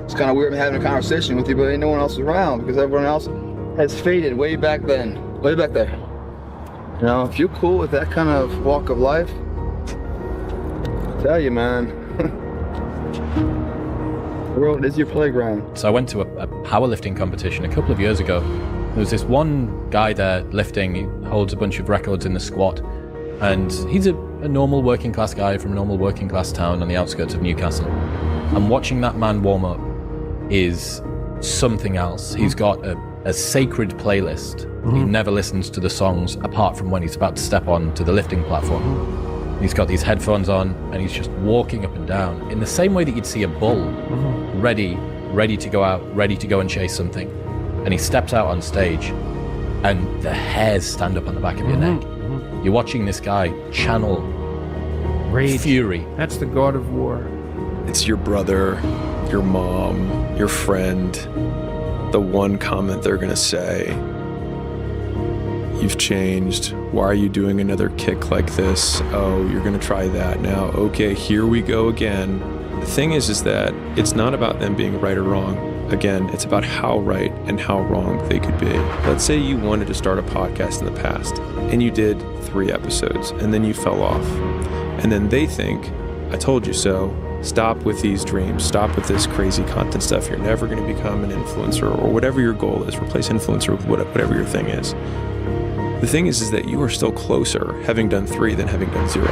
It's kind of weird having a conversation with you, but ain't no one else around because everyone else has faded way back then, way back there. You know, if you're cool with that kind of walk of life, I tell you, man, the world is your playground. So I went to a powerlifting competition a couple of years ago. There was this one guy there lifting. He holds a bunch of records in the squat, and he's a normal working class guy from a normal working class town on the outskirts of Newcastle. And watching that man warm up is something else. He's got a sacred playlist. He never listens to the songs apart from when he's about to step on to the lifting platform. He's got these headphones on and he's just walking up and down in the same way that you'd see a bull ready to go out, ready to go and chase something. And he steps out on stage and the hairs stand up on the back of your neck. You're watching this guy channel rage, fury. That's the god of war. It's your brother, your mom, your friend, the one comment they're going to say. You've changed. Why are you doing another kick like this? Oh, you're going to try that now. Okay, here we go again. The thing is that it's not about them being right or wrong. Again, it's about how right and how wrong they could be. Let's say you wanted to start a podcast in the past and you did 3 episodes and then you fell off. And then they think, I told you so. Stop with these dreams. Stop with this crazy content stuff. You're never going to become an influencer or whatever your goal is. Replace influencer with whatever your thing is. The thing is that you are still closer having done 3 than having done 0.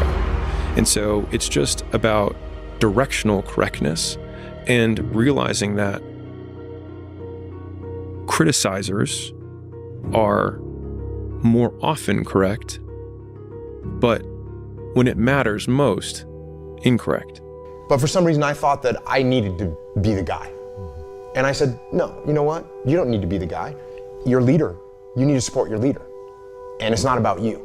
And so it's just about directional correctness and realizing that criticizers are more often correct, but when it matters most, incorrect. But for some reason I thought that I needed to be the guy. And I said, no, you know what? You don't need to be the guy. You're a leader. You need to support your leader. And it's not about you.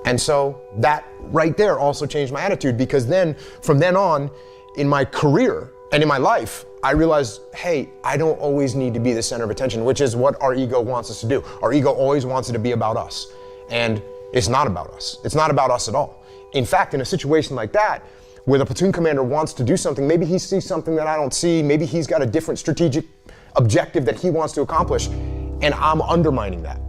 And so that right there also changed my attitude, because then, from then on, in my career and in my life, I realized, hey, I don't always need to be the center of attention, which is what our ego wants us to do. Our ego always wants it to be about us. And it's not about us. It's not about us at all. In fact, in a situation like that, where the platoon commander wants to do something, maybe he sees something that I don't see, maybe he's got a different strategic objective that he wants to accomplish, and I'm undermining that.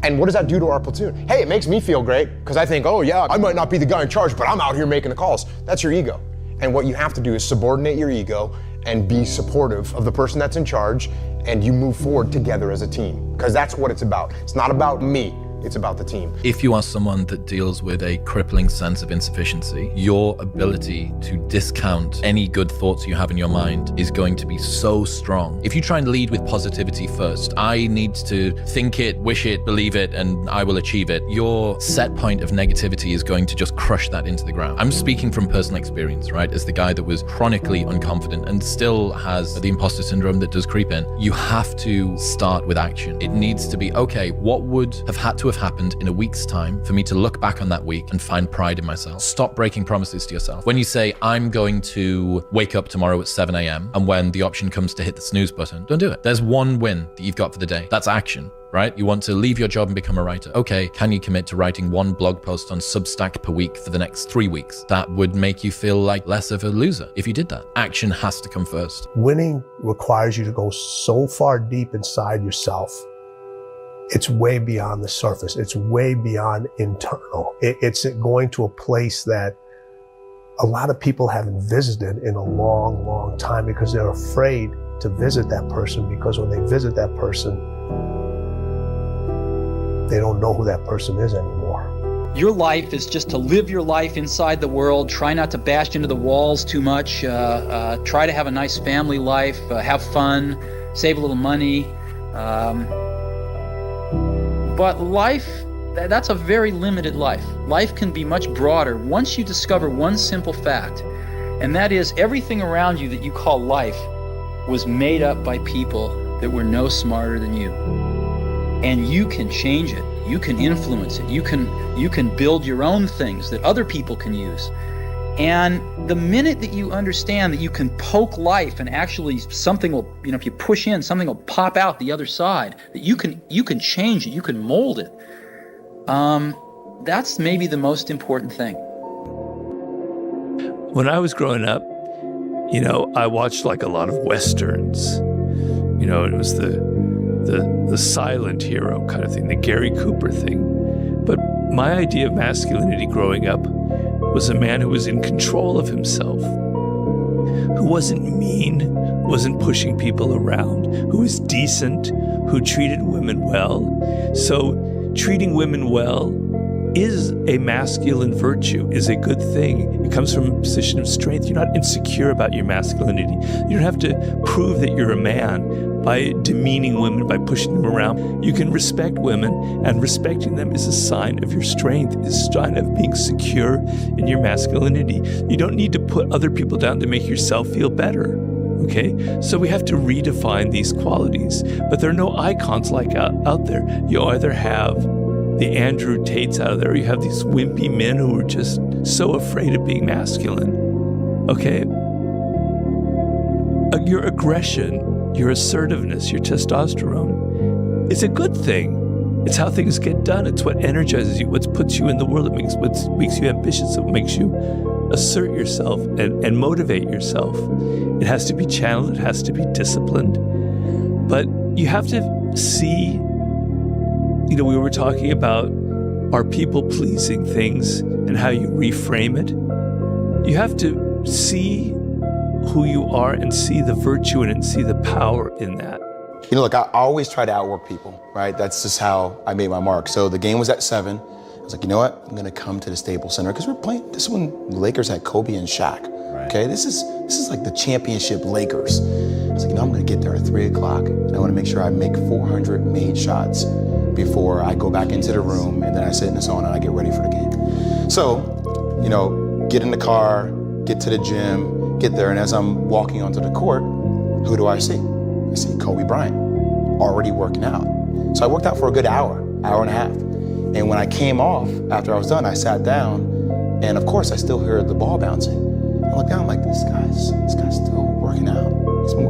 And what does that do to our platoon? Hey, it makes me feel great, because I think, oh yeah, I might not be the guy in charge, but I'm out here making the calls. That's your ego. And what you have to do is subordinate your ego and be supportive of the person that's in charge, and you move forward together as a team, because that's what it's about. It's not about me. It's about the team. If you are someone that deals with a crippling sense of insufficiency, your ability to discount any good thoughts you have in your mind is going to be so strong. If you try and lead with positivity first, I need to think it, wish it, believe it, and I will achieve it, your set point of negativity is going to just crush that into the ground. I'm speaking from personal experience, right? As the guy that was chronically unconfident and still has the imposter syndrome that does creep in, you have to start with action. It needs to be, okay, what would have had to have happened in a week's time for me to look back on that week and find pride in myself? Stop breaking promises to yourself. When you say, I'm going to wake up tomorrow at 7 a.m. and when the option comes to hit the snooze button, don't do it. There's one win that you've got for the day. That's action, right? You want to leave your job and become a writer. Okay, can you commit to writing 1 blog post on Substack per week for the next 3 weeks? That would make you feel like less of a loser if you did that. Action has to come first. Winning requires you to go so far deep inside yourself. It's way beyond the surface. It's way beyond internal. It's going to a place that a lot of people haven't visited in a long, long time because they're afraid to visit that person, because when they visit that person, they don't know who that person is anymore. Your life is just to live your life inside the world. Try not to bash into the walls too much. Try to have a nice family life, have fun, save a little money. But life, that's a very limited life. Life can be much broader once you discover one simple fact, and that is everything around you that you call life was made up by people that were no smarter than you. And you can change it. You can influence it. You can build your own things that other people can use. And the minute that you understand that you can poke life and actually something will, if you push in, something will pop out the other side, that you can change it, you can mold it. That's maybe the most important thing. When I was growing up, I watched like a lot of Westerns. It was the silent hero kind of thing, the Gary Cooper thing. But my idea of masculinity growing up was a man who was in control of himself, who wasn't mean, wasn't pushing people around, who was decent, who treated women well. So treating women well is a masculine virtue, is a good thing. It comes from a position of strength. You're not insecure about your masculinity. You don't have to prove that you're a man by demeaning women, by pushing them around. You can respect women, and respecting them is a sign of your strength, is a sign of being secure in your masculinity. You don't need to put other people down to make yourself feel better. Okay, so we have to redefine these qualities, but there are no icons like out there. You either have the Andrew Tates out there, you have these wimpy men who are just so afraid of being masculine. Okay, your aggression, your assertiveness, your testosterone, it's a good thing. It's how things get done. It's what energizes you, what puts you in the world. What makes you ambitious. It makes you assert yourself and motivate yourself. It has to be channeled. It has to be disciplined. But you have to see, we were talking about our people-pleasing things and how you reframe it. You have to see who you are and see the virtue in it and see the power in that. Look, I always try to outwork people, right? That's just how I made my mark. So the game was at 7. I was like, you know what? I'm gonna come to the Staples Center because we're playing. This is when the Lakers had Kobe and Shaq. Right. Okay, this is like the championship Lakers. I was like, I'm gonna get there at 3 o'clock, and I want to make sure I make 400 made shots before I go back into the room, and then I sit in the sauna and I get ready for the game. So, get in the car, get to the gym, get there, and as I'm walking onto the court, who do I see? I see Kobe Bryant, already working out. So I worked out for a good hour and a half. And when I came off, after I was done, I sat down, and of course I still heard the ball bouncing. I looked down, I'm like, this guy's still working out.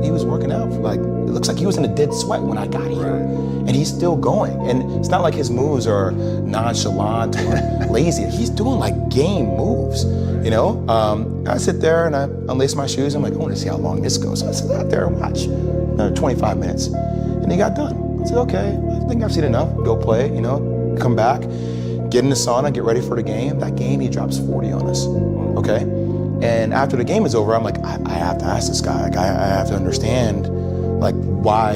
He was working out for it looks like he was in a dead sweat when I got here. And he's still going. And it's not like his moves are nonchalant or lazy. He's doing like game moves, I sit there and I unlace my shoes. I'm like, I want to see how long this goes. So I sit out there and watch. 25 minutes. And he got done. I said, okay, I think I've seen enough. Go play, come back, get in the sauna, get ready for the game. That game, he drops 40 on us, okay? And after the game is over, I'm like, I have to ask this guy. Like, I have to understand, like, why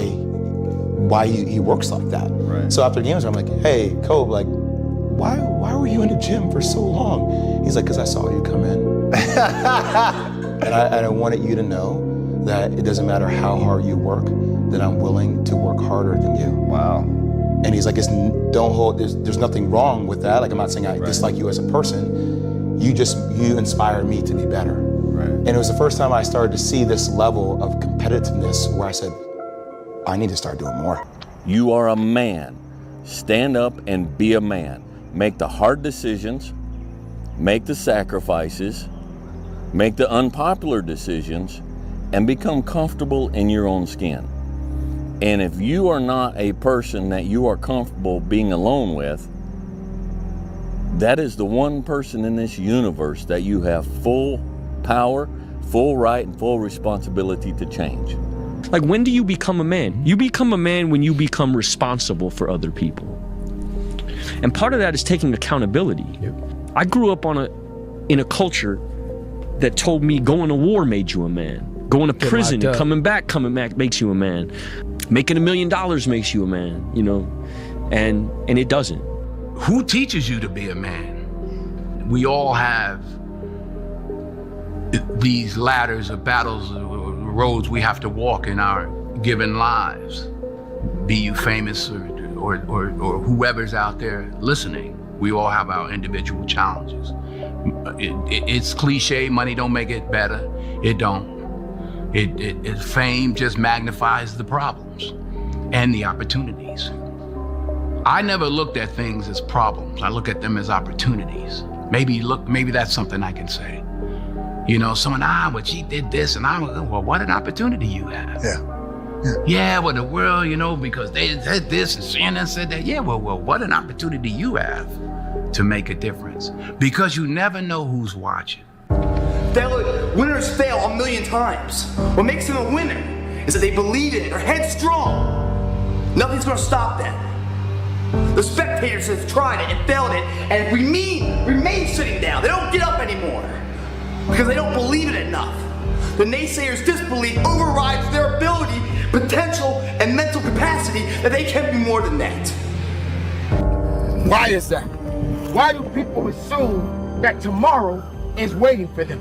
he works like that. Right. So after the game is over, I'm like, hey, Kobe, like, why were you in the gym for so long? He's like, because I saw you come in. and I wanted you to know that it doesn't matter how hard you work, that I'm willing to work harder than you. Wow. And he's like, there's nothing wrong with that. Like, I'm not saying I dislike you as a person. You inspire me to be better. Right. And it was the first time I started to see this level of competitiveness where I said, I need to start doing more. You are a man. Stand up and be a man. Make the hard decisions, make the sacrifices, make the unpopular decisions, and become comfortable in your own skin. And if you are not a person that you are comfortable being alone with, that is the one person in this universe that you have full power, full right, and full responsibility to change. Like, when do you become a man? You become a man when you become responsible for other people. And part of that is taking accountability. Yep. I grew up in a culture that told me going to war made you a man. Going to prison and coming back makes you a man. Making $1 million makes you a man, and it doesn't. Who teaches you to be a man? We all have these ladders of battles, roads we have to walk in our given lives. Be you famous or whoever's out there listening, we all have our individual challenges. It's cliche, money don't make it better. It don't. Fame just magnifies the problems and the opportunities. I never looked at things as problems. I look at them as opportunities. Maybe that's something I can say. You know, someone, but she did this, and well, what an opportunity you have. Yeah, well, the world, you know, because they said this and Shannon said that. Yeah, well, what an opportunity you have to make a difference. Because you never know who's watching. Winners fail 1,000,000 times. What makes them a winner is that they believe in it, they're headstrong. Nothing's gonna stop them. The spectators have tried it and failed it and remain sitting down. They don't get up anymore because they don't believe it enough. The naysayers' disbelief overrides their ability, potential, and mental capacity that they can be more than that. Why is that? Why do people assume that tomorrow is waiting for them?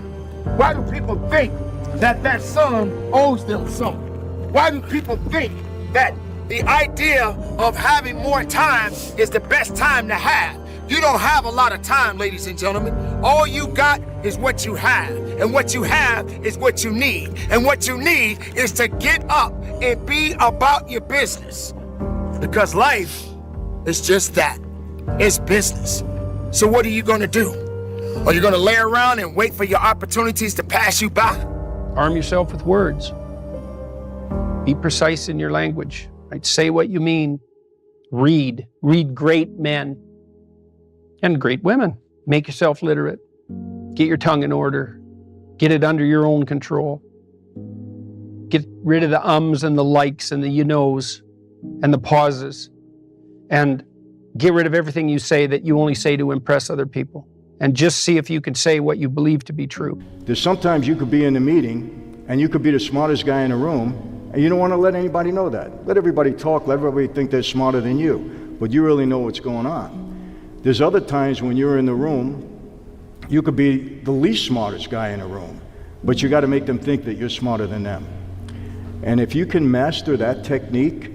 Why do people think that that son owes them something? Why do people think that the idea of having more time is the best time to have? You don't have a lot of time, ladies and gentlemen. All you got is what you have. And what you have is what you need. And what you need is to get up and be about your business. Because life is just that. It's business. So what are you gonna do? Are you gonna lay around and wait for your opportunities to pass you by? Arm yourself with words. Be precise in your language. Right? Say what you mean. Read great men and great women. Make yourself literate. Get your tongue in order. Get it under your own control. Get rid of the ums and the likes and the you knows and the pauses. And get rid of everything you say that you only say to impress other people. And just see if you can say what you believe to be true. There's sometimes you could be in a meeting and you could be the smartest guy in the room and you don't want to let anybody know that. Let everybody talk, let everybody think they're smarter than you, but you really know what's going on. There's other times when you're in the room, you could be the least smartest guy in the room, but you got to make them think that you're smarter than them. And if you can master that technique,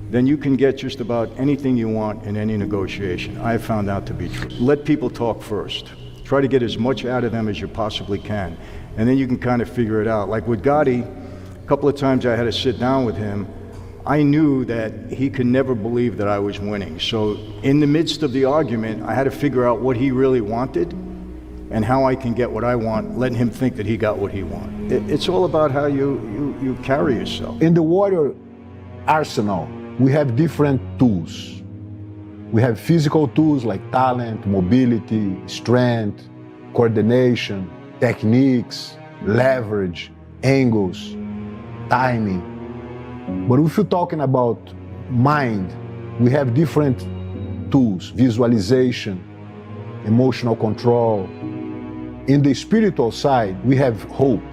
then you can get just about anything you want in any negotiation. I have found that to be true. Let people talk first. Try to get as much out of them as you possibly can. And then you can kind of figure it out. Like with Gotti, a couple of times I had to sit down with him. I knew that he could never believe that I was winning. So in the midst of the argument, I had to figure out what he really wanted and how I can get what I want, letting him think that he got what he wanted. It's all about how you carry yourself. In the warrior arsenal, we have different tools. We have physical tools like talent, mobility, strength, coordination, techniques, leverage, angles, timing. But if you're talking about mind, we have different tools, visualization, emotional control. In the spiritual side, we have hope,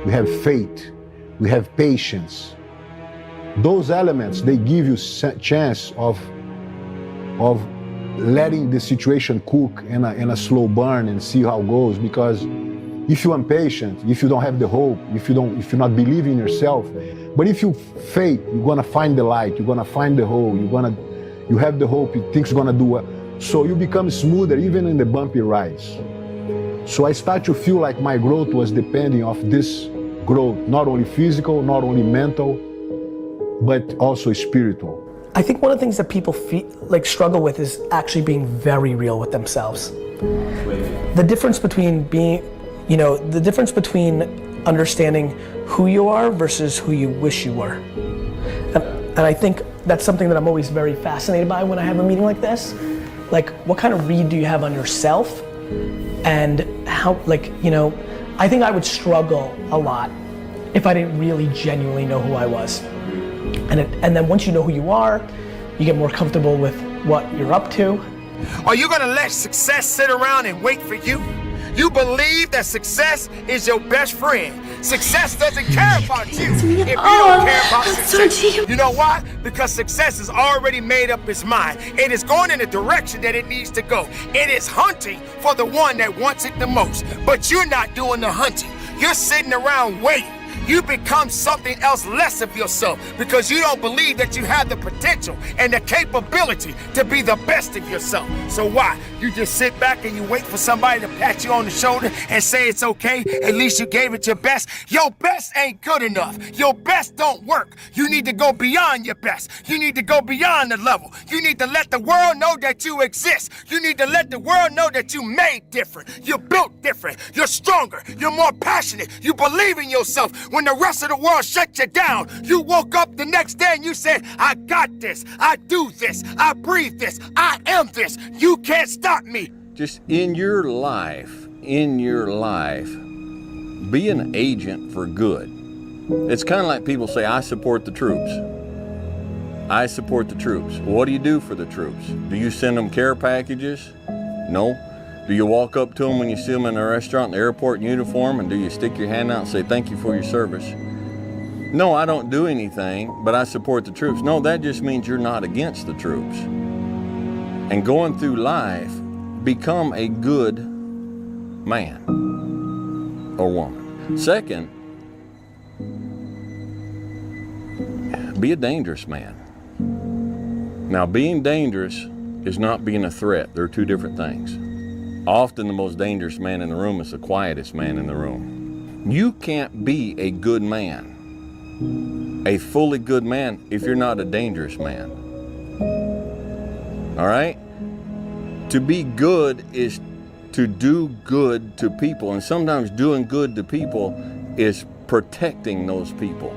we have faith, we have patience. Those elements, they give you a chance of letting the situation cook in a slow burn and see how it goes. Because if you're impatient, if you don't have the hope, if you're not believing in yourself, but if you faith, you're gonna find the light, you're gonna find the hole, you have the hope, you think it's gonna do well. So you become smoother even in the bumpy rides. So I start to feel like my growth was depending on this growth, not only physical, not only mental, but also spiritual. I think one of the things that people struggle with is actually being very real with themselves. The difference between the difference between understanding who you are versus who you wish you were. And I think that's something that I'm always very fascinated by when I have a meeting like this. Like, what kind of read do you have on yourself? And how, I think I would struggle a lot if I didn't really genuinely know who I was. And then once you know who you are, you get more comfortable with what you're up to. Are you gonna let success sit around and wait for you? You believe that success is your best friend. Success doesn't care about you if you don't care about success. You know why? Because success has already made up its mind. It is going in the direction that it needs to go. It is hunting for the one that wants it the most. But you're not doing the hunting. You're sitting around waiting. you become something else less of yourself because you don't believe that you have the potential and the capability to be the best of yourself. So why? You just sit back and you wait for somebody to pat you on the shoulder and say it's okay, at least you gave it your best. Your best ain't good enough. Your best don't work. You need to go beyond your best. You need to go beyond the level. You need to let the world know that you exist. You need to let the world know that you made different. You're built different. You're stronger. You're more passionate. You believe in yourself. When the rest of the world shut you down, you woke up the next day and you said, I got this. I do this. I breathe this. I am this. You can't stop me. Just in your life, be an agent for good. It's kind of like people say, I support the troops. I support the troops. What do you do for the troops? Do you send them care packages? No. Do you walk up to them when you see them in a restaurant, in the airport in uniform, and do you stick your hand out and say, thank you for your service? No, I don't do anything, but I support the troops. No, that just means you're not against the troops. And going through life, become a good man or woman. Second, be a dangerous man. Now, being dangerous is not being a threat. They're two different things. Often the most dangerous man in the room is the quietest man in the room. You can't be a good man, a fully good man, if you're not a dangerous man. All right? To be good is to do good to people, and sometimes doing good to people is protecting those people.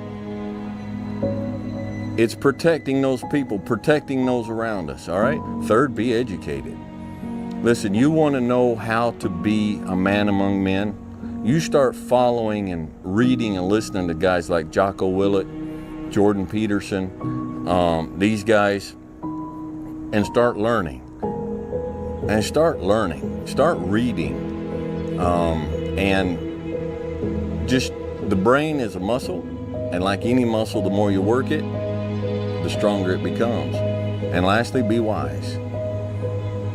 It's protecting those people, protecting those around us, all right? Third, be educated. Listen, you want to know how to be a man among men? You start following and reading and listening to guys like Jocko Willett, Jordan Peterson, these guys, and start learning. Start reading. And just, the brain is a muscle, and like any muscle, the more you work it, the stronger it becomes. And lastly, be wise.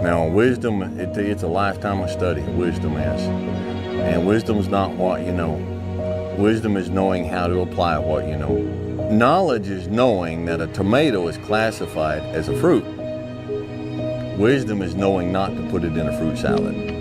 Now, wisdom, it's a lifetime of study, wisdom is. And wisdom's not what you know. Wisdom is knowing how to apply what you know. Knowledge is knowing that a tomato is classified as a fruit. Wisdom is knowing not to put it in a fruit salad.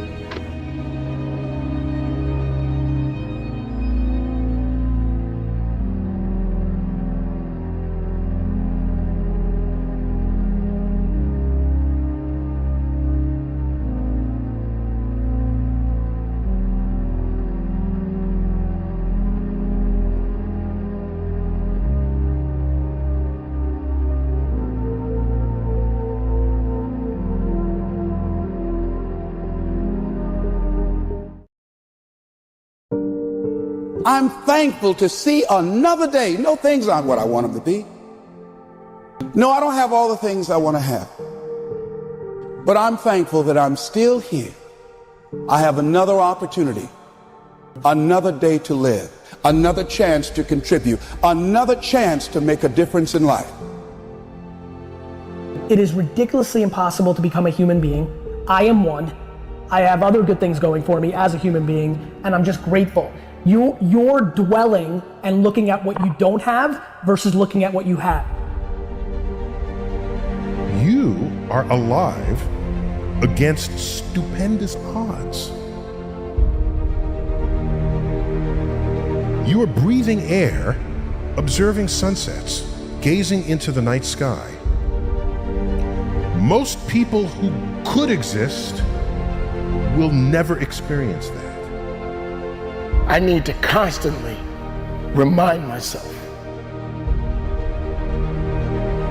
I'm thankful to see another day. No, things aren't what I want them to be. No, I don't have all the things I want to have. But I'm thankful that I'm still here. I have another opportunity, another day to live, another chance to contribute, another chance to make a difference in life. It is ridiculously impossible to become a human being. I am one. I have other good things going for me as a human being, and I'm just grateful. You're dwelling and looking at what you don't have versus looking at what you have. You are alive against stupendous odds. You are breathing air, observing sunsets, gazing into the night sky. Most people who could exist will never experience that. I need to constantly remind myself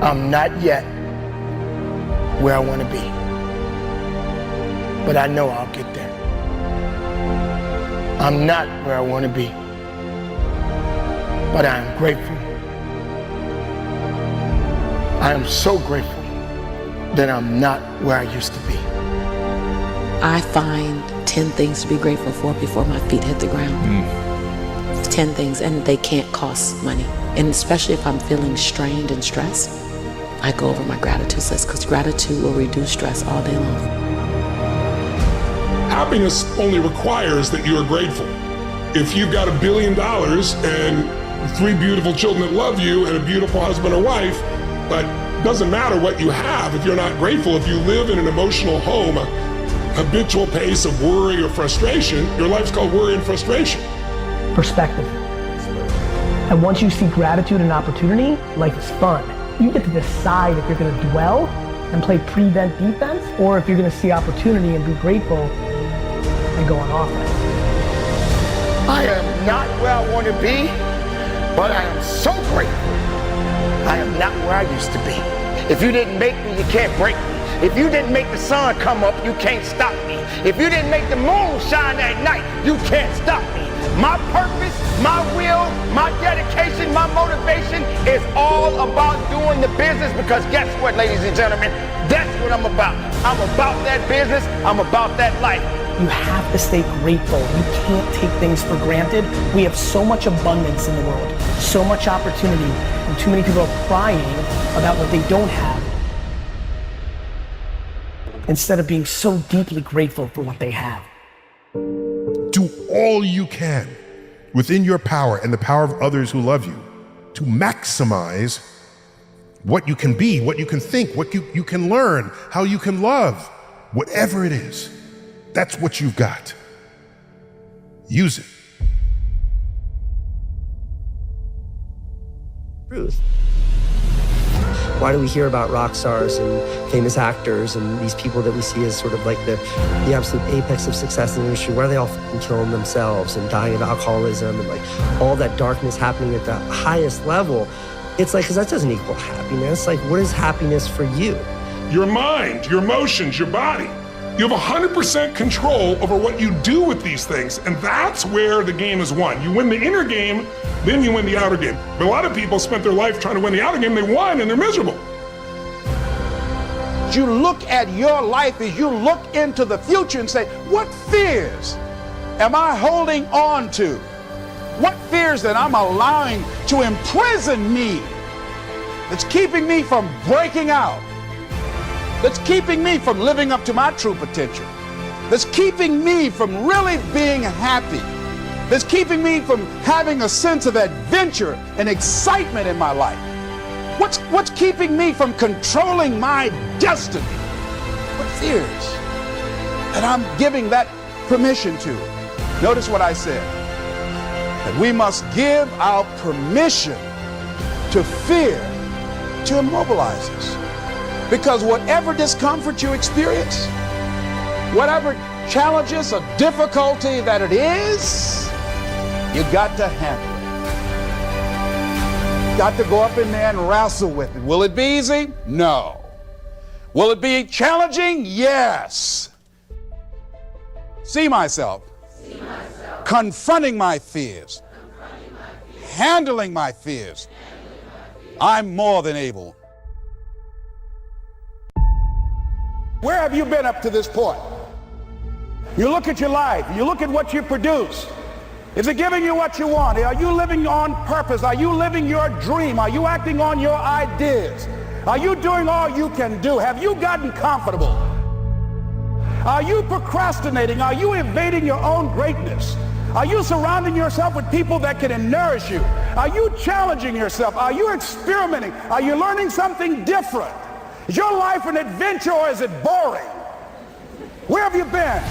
I'm not yet where I want to be, but I know I'll get there. I'm not where I want to be, but I am grateful. I am so grateful that I'm not where I used to be. I find 10 things to be grateful for before my feet hit the ground. 10 things, and they can't cost money. And especially if I'm feeling strained and stressed, I go over my gratitude list, because gratitude will reduce stress all day long. Happiness only requires that you are grateful. if you've got $1 billion and 3 beautiful children that love you and a beautiful husband or wife, but doesn't matter what you have if you're not grateful. If you live in an emotional home, a habitual pace of worry or frustration, your life's called worry and frustration. Perspective. And once you see gratitude and opportunity, life is fun. You get to decide if you're going to dwell and play prevent defense, or if you're going to see opportunity and be grateful and go on offense. I am not where I want to be, but I am so grateful. I am not where I used to be. If you didn't make me, you can't break me. If you didn't make the sun come up, you can't stop me. If you didn't make the moon shine at night, you can't stop me. My purpose, my will, my dedication, my motivation is all about doing the business, because guess what, ladies and gentlemen? That's what I'm about. I'm about that business. I'm about that life. You have to stay grateful. You can't take things for granted. We have so much abundance in the world, so much opportunity, and too many people are crying about what they don't have, instead of being so deeply grateful for what they have. Do all you can within your power and the power of others who love you to maximize what you can be, what you can think, what you can learn, how you can love, whatever it is. That's what you've got. Use it. Truth. Why do we hear about rock stars and famous actors and these people that we see as sort of like the absolute apex of success in the industry? Why are they all killing themselves and dying of alcoholism and like all that darkness happening at the highest level? It's like, because that doesn't equal happiness. Like, what is happiness for you? Your mind, your emotions, your body. You have 100% control over what you do with these things, and that's where the game is won. You win the inner game, then you win the outer game. But a lot of people spent their life trying to win the outer game, they won, and they're miserable. You look at your life as you look into the future and say, what fears am I holding on to? What fears that I'm allowing to imprison me, that's keeping me from breaking out, that's keeping me from living up to my true potential, that's keeping me from really being happy, that's keeping me from having a sense of adventure and excitement in my life? What's keeping me from controlling my destiny? What fears? And I'm giving that permission to. Notice what I said, that we must give our permission to fear to immobilize us. Because whatever discomfort you experience, whatever challenges or difficulty that it is, you got to handle it. You got to go up in there and wrestle with it. Will it be easy? No. Will it be challenging? Yes. See myself. Confronting my fears. Handling my fears. I'm more than able. Where have you been up to this point? You look at your life, you look at what you produce. Is it giving you what you want? Are you living on purpose? Are you living your dream? Are you acting on your ideas? Are you doing all you can do? Have you gotten comfortable? Are you procrastinating? Are you evading your own greatness? Are you surrounding yourself with people that can nourish you? Are you challenging yourself? Are you experimenting? Are you learning something different? Is your life an adventure, or is it boring? Where have you been?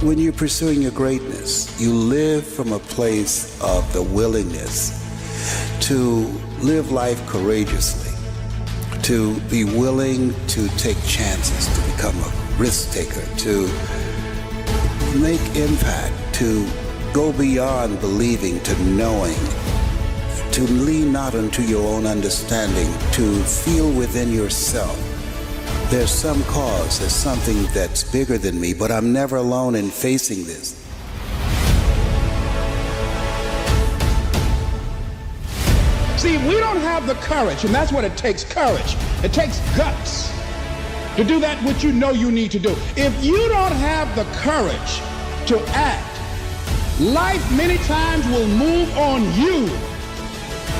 When you're pursuing your greatness, you live from a place of the willingness to live life courageously, to be willing to take chances, to become a risk taker, to make impact, to go beyond believing to knowing, to lean not unto your own understanding, to feel within yourself, there's some cause, there's something that's bigger than me, but I'm never alone in facing this. See, we don't have the courage, and that's what it takes, courage. It takes guts to do that which you know you need to do. If you don't have the courage to act, life many times will move on you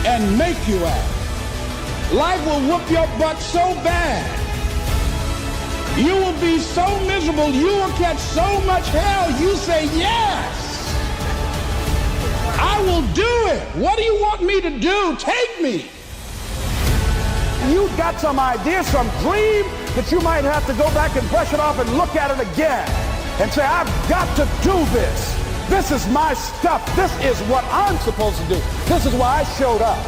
and make you act. Life will whoop your butt so bad You will be so miserable, you will catch so much hell, you say, yes, I will do it. What do you want me to do? Take me. You've got some idea, some dream that you might have to go back and brush it off and look at it again and say, I've got to do this. This is my stuff. This is what I'm supposed to do. This is why I showed up.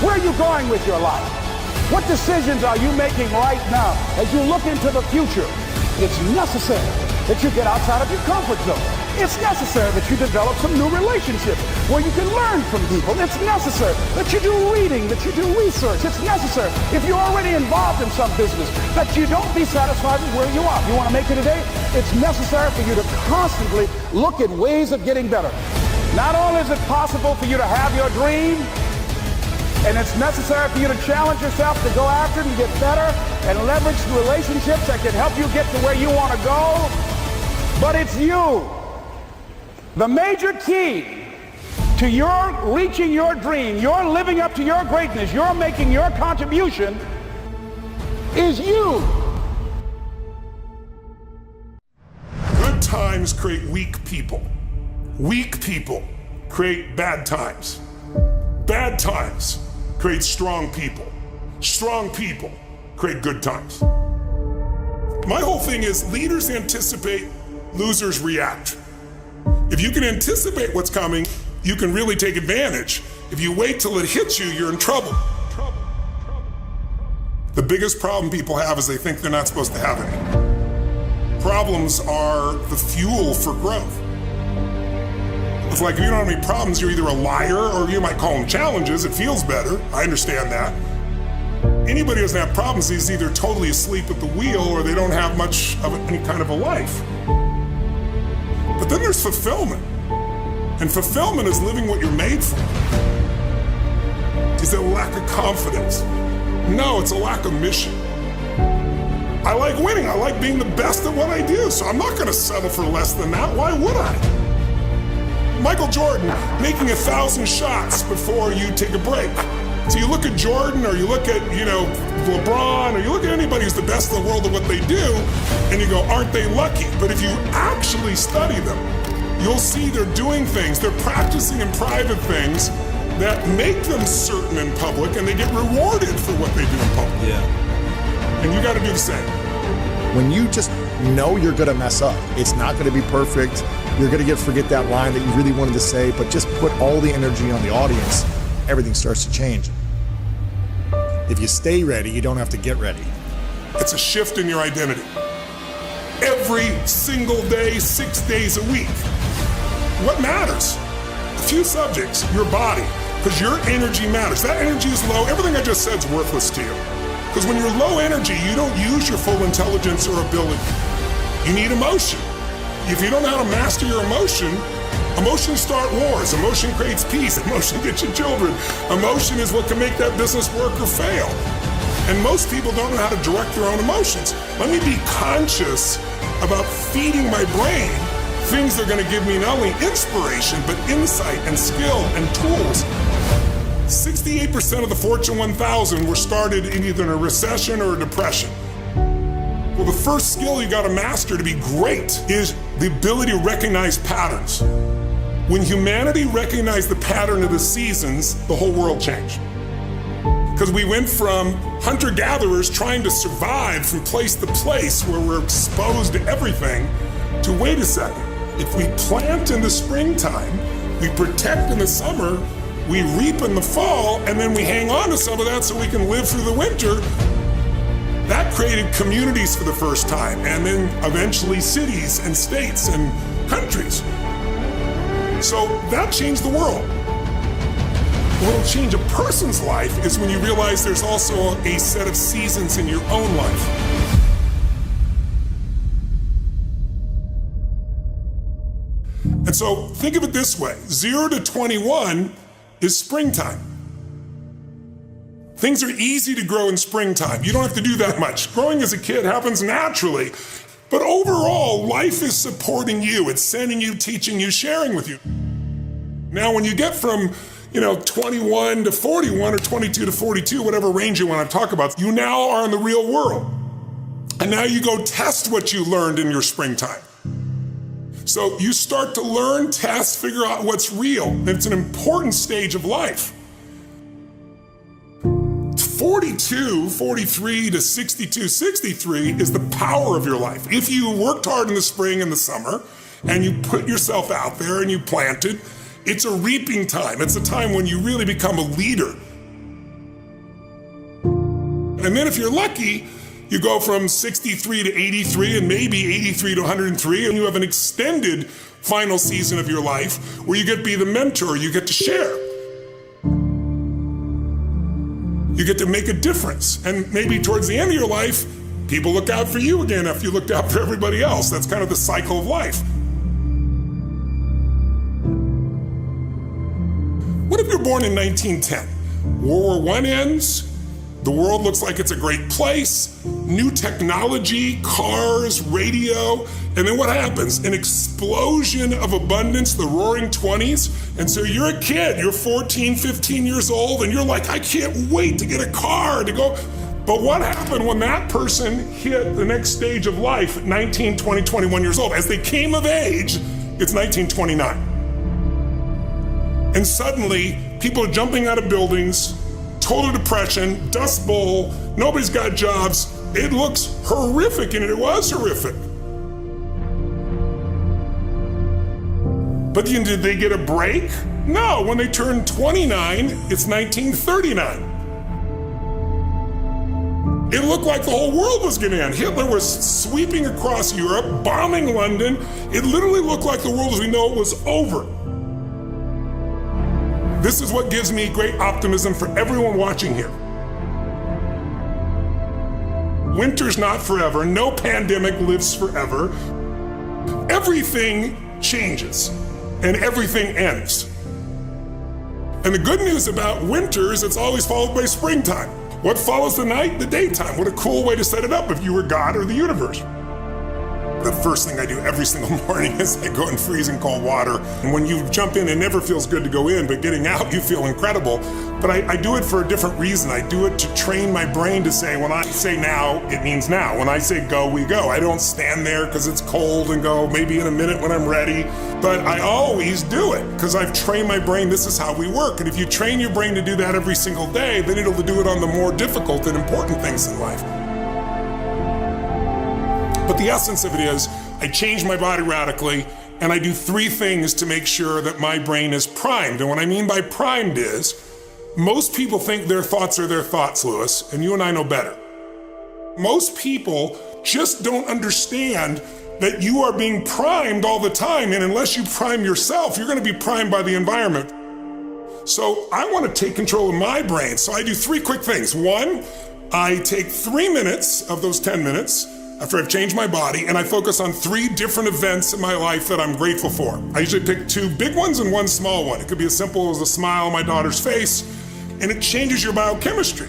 Where are you going with your life? What decisions are you making right now as you look into the future? It's necessary that you get outside of your comfort zone. It's necessary that you develop some new relationships where you can learn from people. It's necessary that you do reading, that you do research. It's necessary, if you're already involved in some business, that you don't be satisfied with where you are. You want to make it today? It's necessary for you to constantly look at ways of getting better. Not only is it possible for you to have your dream, and it's necessary for you to challenge yourself to go after it and get better and leverage relationships that can help you get to where you want to go. But it's you. The major key to your reaching your dream, your living up to your greatness, your making your contribution is you. Good times create weak people. Weak people create bad times. Bad times create strong people. Strong people create good times. My whole thing is leaders anticipate, losers react. If you can anticipate what's coming, you can really take advantage. If you wait till it hits you, you're in trouble. The biggest problem people have is they think they're not supposed to have any. Problems are the fuel for growth. It's like if you don't have any problems, you're either a liar or you might call them challenges. It feels better. I understand that. Anybody who doesn't have problems is either totally asleep at the wheel or they don't have much of any kind of a life. But then there's fulfillment. And fulfillment is living what you're made for. Is it a lack of confidence? No, it's a lack of mission. I like winning. I like being the best at what I do. So I'm not going to settle for less than that. Why would I? Michael Jordan making 1,000 shots before you take a break. So you look at Jordan or you look at, LeBron or you look at anybody who's the best in the world at what they do and you go, aren't they lucky? But if you actually study them, you'll see they're doing things, they're practicing in private things that make them certain in public and they get rewarded for what they do in public. Yeah. And you got to do the same. When you just know you're going to mess up, it's not going to be perfect. You're going to forget that line that you really wanted to say, but just put all the energy on the audience. Everything starts to change. If you stay ready, you don't have to get ready. It's a shift in your identity. Every single day, 6 days a week. What matters? A few subjects, your body, because your energy matters. That energy is low. Everything I just said is worthless to you. Because when you're low energy, you don't use your full intelligence or ability. You need emotion. If you don't know how to master your emotion, emotions start wars. Emotion creates peace. Emotion gets you children. Emotion is what can make that business work or fail. And most people don't know how to direct their own emotions. Let me be conscious about feeding my brain things that are going to give me not only inspiration, but insight and skill and tools. 68% of the Fortune 1000 were started in either a recession or a depression. Well, the first skill you got to master to be great is the ability to recognize patterns. When humanity recognized the pattern of the seasons, the whole world changed. Because we went from hunter-gatherers trying to survive from place to place where we're exposed to everything, to wait a second. If we plant in the springtime, we protect in the summer, we reap in the fall, and then we hang on to some of that so we can live through the winter. That created communities for the first time, and then eventually cities and states and countries. So that changed the world. What will change a person's life is when you realize there's also a set of seasons in your own life. And so think of it this way, 0 to 21 is springtime. Things are easy to grow in springtime. You don't have to do that much. Growing as a kid happens naturally. But overall, life is supporting you. It's sending you, teaching you, sharing with you. Now, when you get from 21 to 41 or 22 to 42, whatever range you want to talk about, you now are in the real world. And now you go test what you learned in your springtime. So you start to learn, test, figure out what's real. And it's an important stage of life. 42, 43 to 62, 63 is the power of your life. If you worked hard in the spring and the summer, and you put yourself out there and you planted, it's a reaping time. It's a time when you really become a leader. And then if you're lucky, you go from 63 to 83 and maybe 83 to 103, and you have an extended final season of your life where you get to be the mentor, you get to share. You get to make a difference. And maybe towards the end of your life, people look out for you again after you looked out for everybody else. That's kind of the cycle of life. What if you're born in 1910? World War I ends, the world looks like it's a great place, new technology, cars, radio, and then what happens? An explosion of abundance, the roaring 20s, and so you're a kid, you're 14, 15 years old, and you're like, I can't wait to get a car, to go. But what happened when that person hit the next stage of life at 19, 20, 21 years old? As they came of age, it's 1929. And suddenly, people are jumping out of buildings, total depression, Dust Bowl, nobody's got jobs. It looks horrific, and it was horrific. But did they get a break? No, when they turned 29, it's 1939. It looked like the whole world was gonna end. Hitler was sweeping across Europe, bombing London. It literally looked like the world as we know it was over. This is what gives me great optimism for everyone watching here. Winter's not forever. No pandemic lives forever. Everything changes and everything ends. And the good news about winter is it's always followed by springtime. What follows the night? The daytime. What a cool way to set it up if you were God or the universe. The first thing I do every single morning is I go in freezing cold water. And when you jump in, it never feels good to go in, but getting out, you feel incredible. But I do it for a different reason. I do it to train my brain to say, when I say now, it means now. When I say go, we go. I don't stand there because it's cold and go maybe in a minute when I'm ready. But I always do it because I've trained my brain. This is how we work. And if you train your brain to do that every single day, then it'll do it on the more difficult and important things in life. But the essence of it is, I change my body radically, and I do 3 things to make sure that my brain is primed. And what I mean by primed is, most people think their thoughts are their thoughts, Lewis, and you and I know better. Most people just don't understand that you are being primed all the time, and unless you prime yourself, you're gonna be primed by the environment. So I wanna take control of my brain, so I do 3 quick things. 1, I take 3 minutes of those 10 minutes, after I've changed my body, and I focus on 3 different events in my life that I'm grateful for. I usually pick 2 big ones and 1 small one. It could be as simple as a smile on my daughter's face, and it changes your biochemistry.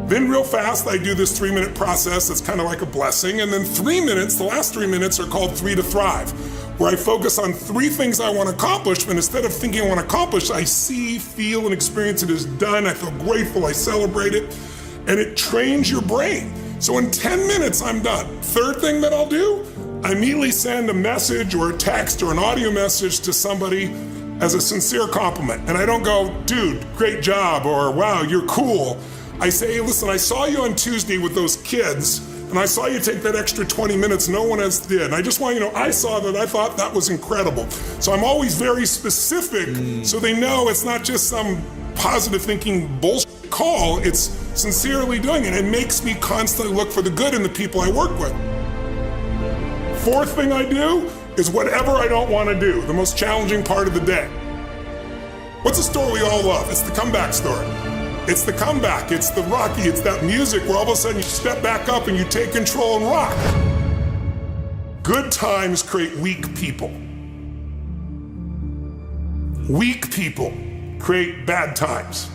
Then real fast, I do this 3-minute process that's kind of like a blessing, and then 3 minutes, the last 3 minutes are called 3 to Thrive, where I focus on 3 things I want to accomplish, but instead of thinking I want to accomplish, I see, feel, and experience it as done. I feel grateful, I celebrate it, and it trains your brain. So in 10 minutes, I'm done. 3rd thing that I'll do, I immediately send a message or a text or an audio message to somebody as a sincere compliment. And I don't go, dude, great job, or wow, you're cool. I say, hey, listen, I saw you on Tuesday with those kids, and I saw you take that extra 20 minutes no one else did. And I just want you to know, I saw that, I thought that was incredible. So I'm always very specific so they know it's not just some positive thinking bullshit call, it's sincerely doing it. It makes me constantly look for the good in the people I work with. 4th thing I do is whatever I don't want to do, the most challenging part of the day. What's a story we all love? It's the comeback story. It's the comeback, it's the Rocky, it's that music where all of a sudden you step back up and you take control and rock. Good times create weak people. Weak people create bad times.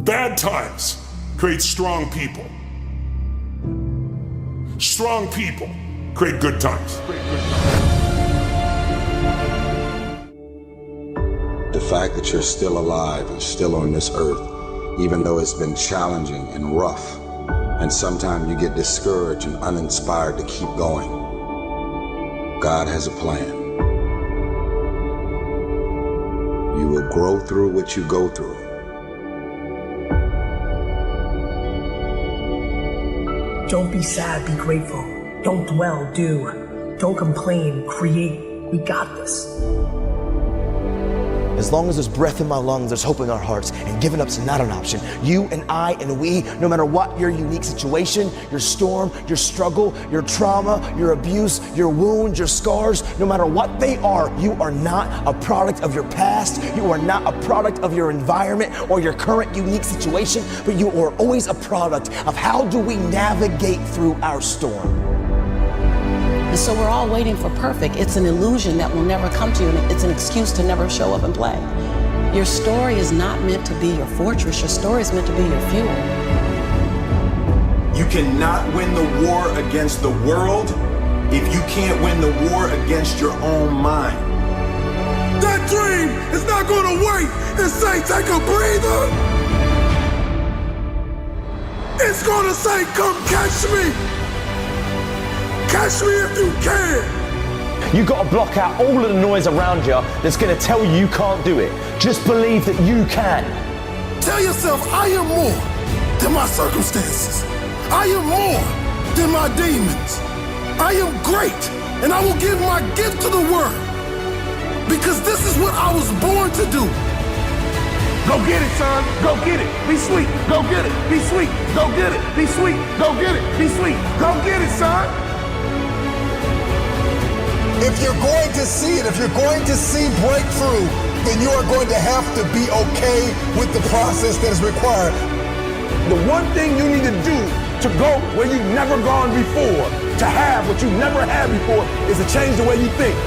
Bad times create strong people. Strong people create good times. fact that you're still alive and still on this earth, even though it's been challenging and rough, and sometimes you get discouraged and uninspired to keep going. God has a plan. You will grow through what you go through. Don't be sad, be grateful. Don't dwell, do. Don't complain, create. We got this. As long as there's breath in my lungs, there's hope in our hearts, and giving up's not an option. You and I and we, no matter what your unique situation, your storm, your struggle, your trauma, your abuse, your wounds, your scars, no matter what they are, you are not a product of your past. You are not a product of your environment or your current unique situation, but you are always a product of how do we navigate through our storm. And so we're all waiting for perfect. It's an illusion that will never come to you, and it's an excuse to never show up and play. Your story is not meant to be your fortress. Your story is meant to be your fuel. You cannot win the war against the world if you can't win the war against your own mind. That dream is not going to wait and say, take a breather. It's going to say, come catch me. Catch me if you can. You got to block out all of the noise around you that's going to tell you you can't do it. Just believe that you can. Tell yourself, I am more than my circumstances. I am more than my demons. I am great, and I will give my gift to the world. Because this is what I was born to do. Go get it, son. Go get it. Be sweet. Go get it. Be sweet. Go get it. Be sweet. Go get it. Be sweet. Go get it, son. If you're going to see it, if you're going to see breakthrough, then you are going to have to be okay with the process that is required. The one thing you need to do to go where you've never gone before, to have what you've never had before, is to change the way you think.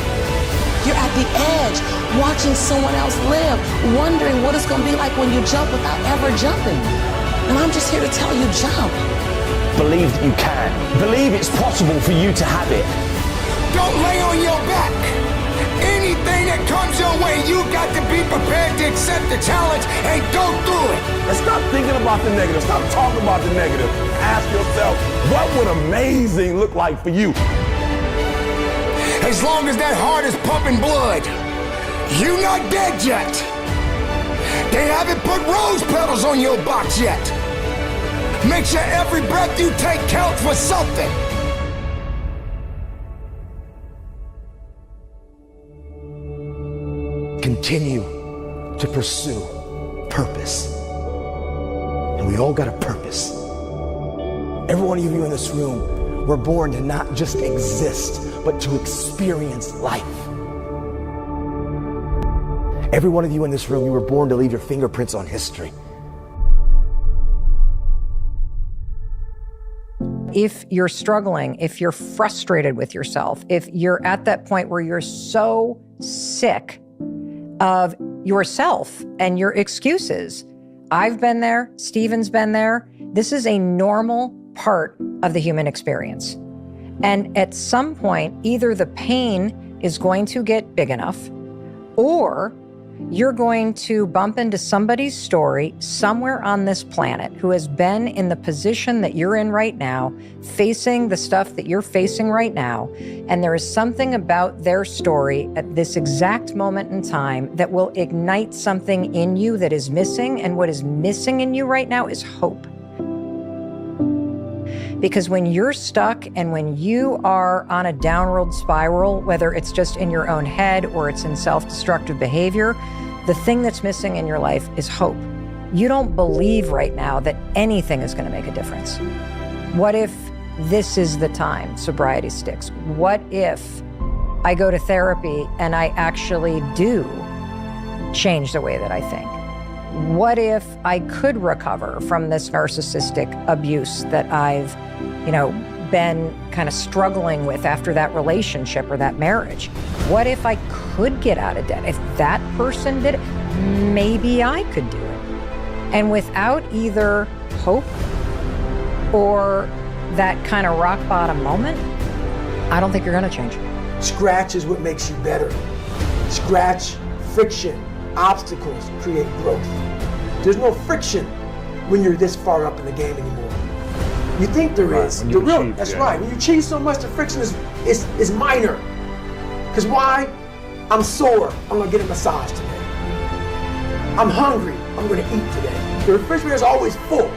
You're at the edge, watching someone else live, wondering what it's going to be like when you jump without ever jumping. And I'm just here to tell you, jump. Believe that you can. Believe it's possible for you to have it. Don't lay on your back. Anything that comes your way, you got to be prepared to accept the challenge and go through it. And stop thinking about the negative. Stop talking about the negative. Ask yourself, what would amazing look like for you? As long as that heart is pumping blood, you're not dead yet. They haven't put rose petals on your box yet. Make sure every breath you take counts for something. Continue to pursue purpose. And we all got a purpose. Every one of you in this room, we're born to not just exist, but to experience life. Every one of you in this room, you were born to leave your fingerprints on history. If you're struggling, if you're frustrated with yourself, if you're at that point where you're so sick of yourself and your excuses. I've been there, Stephen's been there. This is a normal part of the human experience. And at some point, either the pain is going to get big enough, or you're going to bump into somebody's story somewhere on this planet who has been in the position that you're in right now, facing the stuff that you're facing right now. And there is something about their story at this exact moment in time that will ignite something in you that is missing. And what is missing in you right now is hope. Because when you're stuck and when you are on a downward spiral, whether it's just in your own head or it's in self-destructive behavior, the thing that's missing in your life is hope. You don't believe right now that anything is going to make a difference. What if this is the time sobriety sticks? What if I go to therapy and I actually do change the way that I think? What if I could recover from this narcissistic abuse that I've, been kind of struggling with after that relationship or that marriage? What if I could get out of debt? If that person did it, maybe I could do it. And without either hope or that kind of rock bottom moment, I don't think you're going to change. Scratch is what makes you better. Scratch, friction, obstacles create growth. There's no friction when you're this far up in the game anymore. You think there is. That's right. When you achieve so much, the friction is minor. Because why? I'm sore, I'm gonna get a massage today. I'm hungry, I'm gonna eat today. The refrigerator is always full.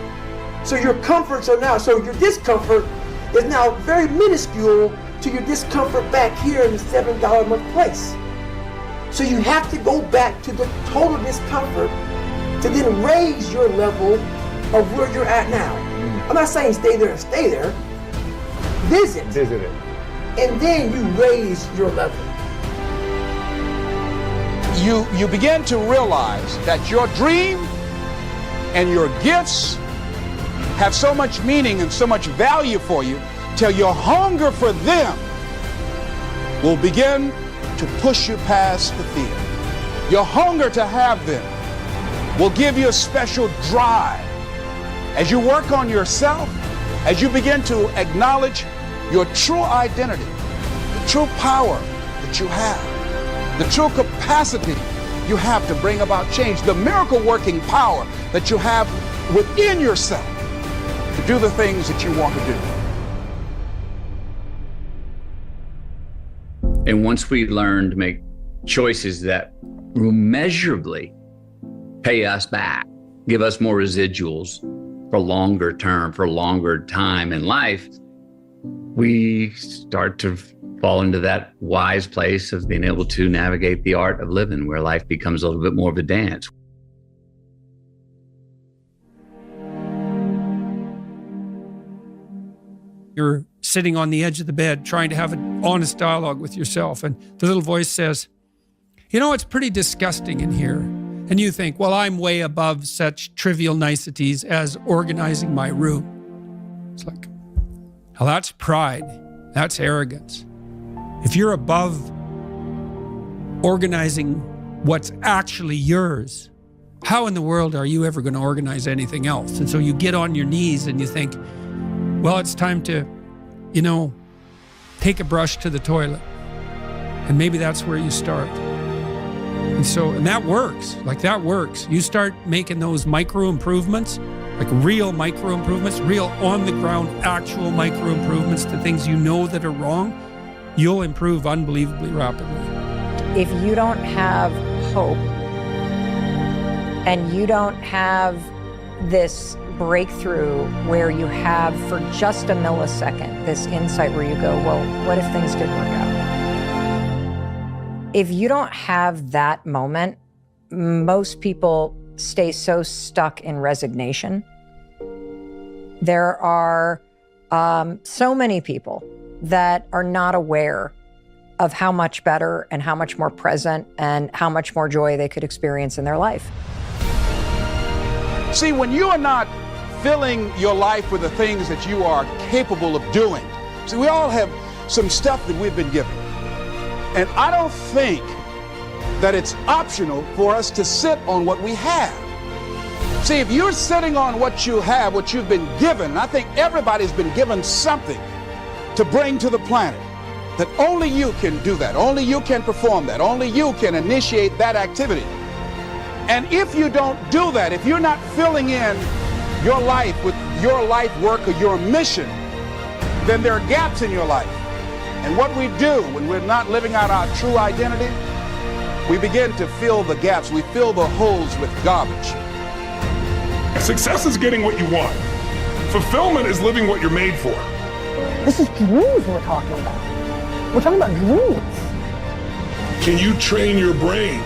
So your comforts are now, so your discomfort is now very minuscule to your discomfort back here in the $7 a month place. So you have to go back to the total discomfort to then raise your level of where you're at now. I'm not saying stay there and stay there. Visit it. And then you raise your level. You begin to realize that your dream and your gifts have so much meaning and so much value for you till your hunger for them will begin to push you past the fear. Your hunger to have them will give you a special drive. As you work on yourself, as you begin to acknowledge your true identity, the true power that you have, the true capacity you have to bring about change, the miracle working power that you have within yourself to do the things that you want to do. And once we learn to make choices that will measurably pay us back, give us more residuals for longer term, for longer time in life, we start to fall into that wise place of being able to navigate the art of living, where life becomes a little bit more of a dance. You're sitting on the edge of the bed trying to have an honest dialogue with yourself, and the little voice says, you know, it's pretty disgusting in here. And you think, well, I'm way above such trivial niceties as organizing my room. It's like, well, that's pride. That's arrogance. If you're above organizing what's actually yours, how in the world are you ever going to organize anything else? And so you get on your knees and you think, well, it's time to, you know, take a brush to the toilet. And maybe that's where you start. And that works, that works. You start making those micro improvements, like real micro improvements, real on the ground, actual micro improvements to things you know that are wrong, you'll improve unbelievably rapidly. If you don't have hope and you don't have this breakthrough where you have for just a millisecond this insight where you go, well, what if things did work out? If you don't have that moment, most people stay so stuck in resignation. There are so many people that are not aware of how much better and how much more present and how much more joy they could experience in their life. See, when you are not filling your life with the things that you are capable of doing, see, we all have some stuff that we've been given. And I don't think that it's optional for us to sit on what we have. See, if you're sitting on what you have, what you've been given, and I think everybody's been given something to bring to the planet, that only you can do that, only you can perform that, only you can initiate that activity. And if you don't do that, if you're not filling in your life with your life work or your mission, then there are gaps in your life. And what we do when we're not living out our true identity, we begin to fill the gaps. We fill the holes with garbage. Success is getting what you want. Fulfillment is living what you're made for. This is dreams we're talking about. We're talking about dreams. Can you train your brain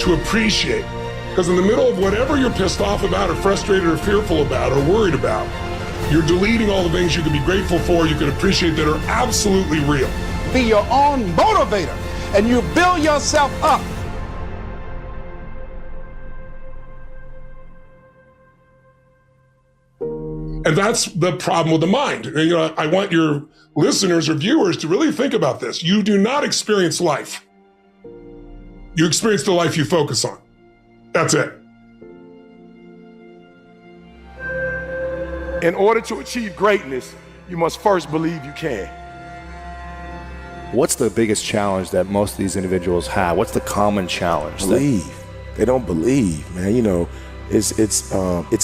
to appreciate? Because in the middle of whatever you're pissed off about or frustrated or fearful about or worried about, you're deleting all the things you can be grateful for, you can appreciate that are absolutely real. Be your own motivator, and you build yourself up. And that's the problem with the mind. You know, I want your listeners or viewers to really think about this. You do not experience life. You experience the life you focus on. That's it. In order to achieve greatness, you must first believe you can. What's the biggest challenge that most of these individuals have? What's the common challenge? Believe They don't believe, man. You know, it's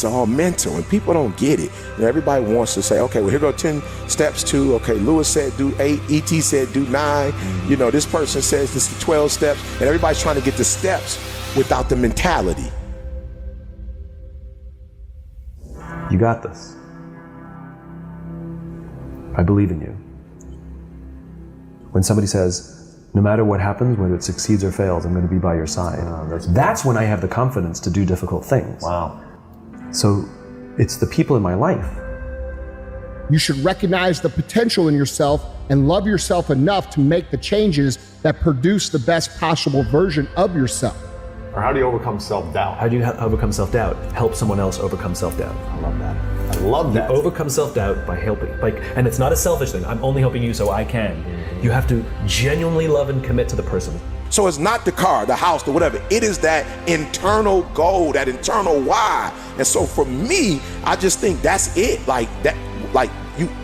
all mental, and people don't get it. You know, everybody wants to say, okay, well, here go 10 steps to, okay, Lewis said do 8, ET said do 9. You know, this person says this is 12 steps, and everybody's trying to get the steps without the mentality. You got this. I believe in you. When somebody says, no matter what happens, whether it succeeds or fails, I'm going to be by your side. That's when I have the confidence to do difficult things. Wow. So it's the people in my life. You should recognize the potential in yourself and love yourself enough to make the changes that produce the best possible version of yourself. Or how do you overcome self-doubt? How do you overcome self-doubt? Help someone else overcome self-doubt. I love that. I love that. You overcome self-doubt by helping. And it's not a selfish thing. I'm only helping you so I can. You have to genuinely love and commit to the person. So it's not the car, the house, the whatever. It is that internal goal, that internal why. And so for me, I just think that's it.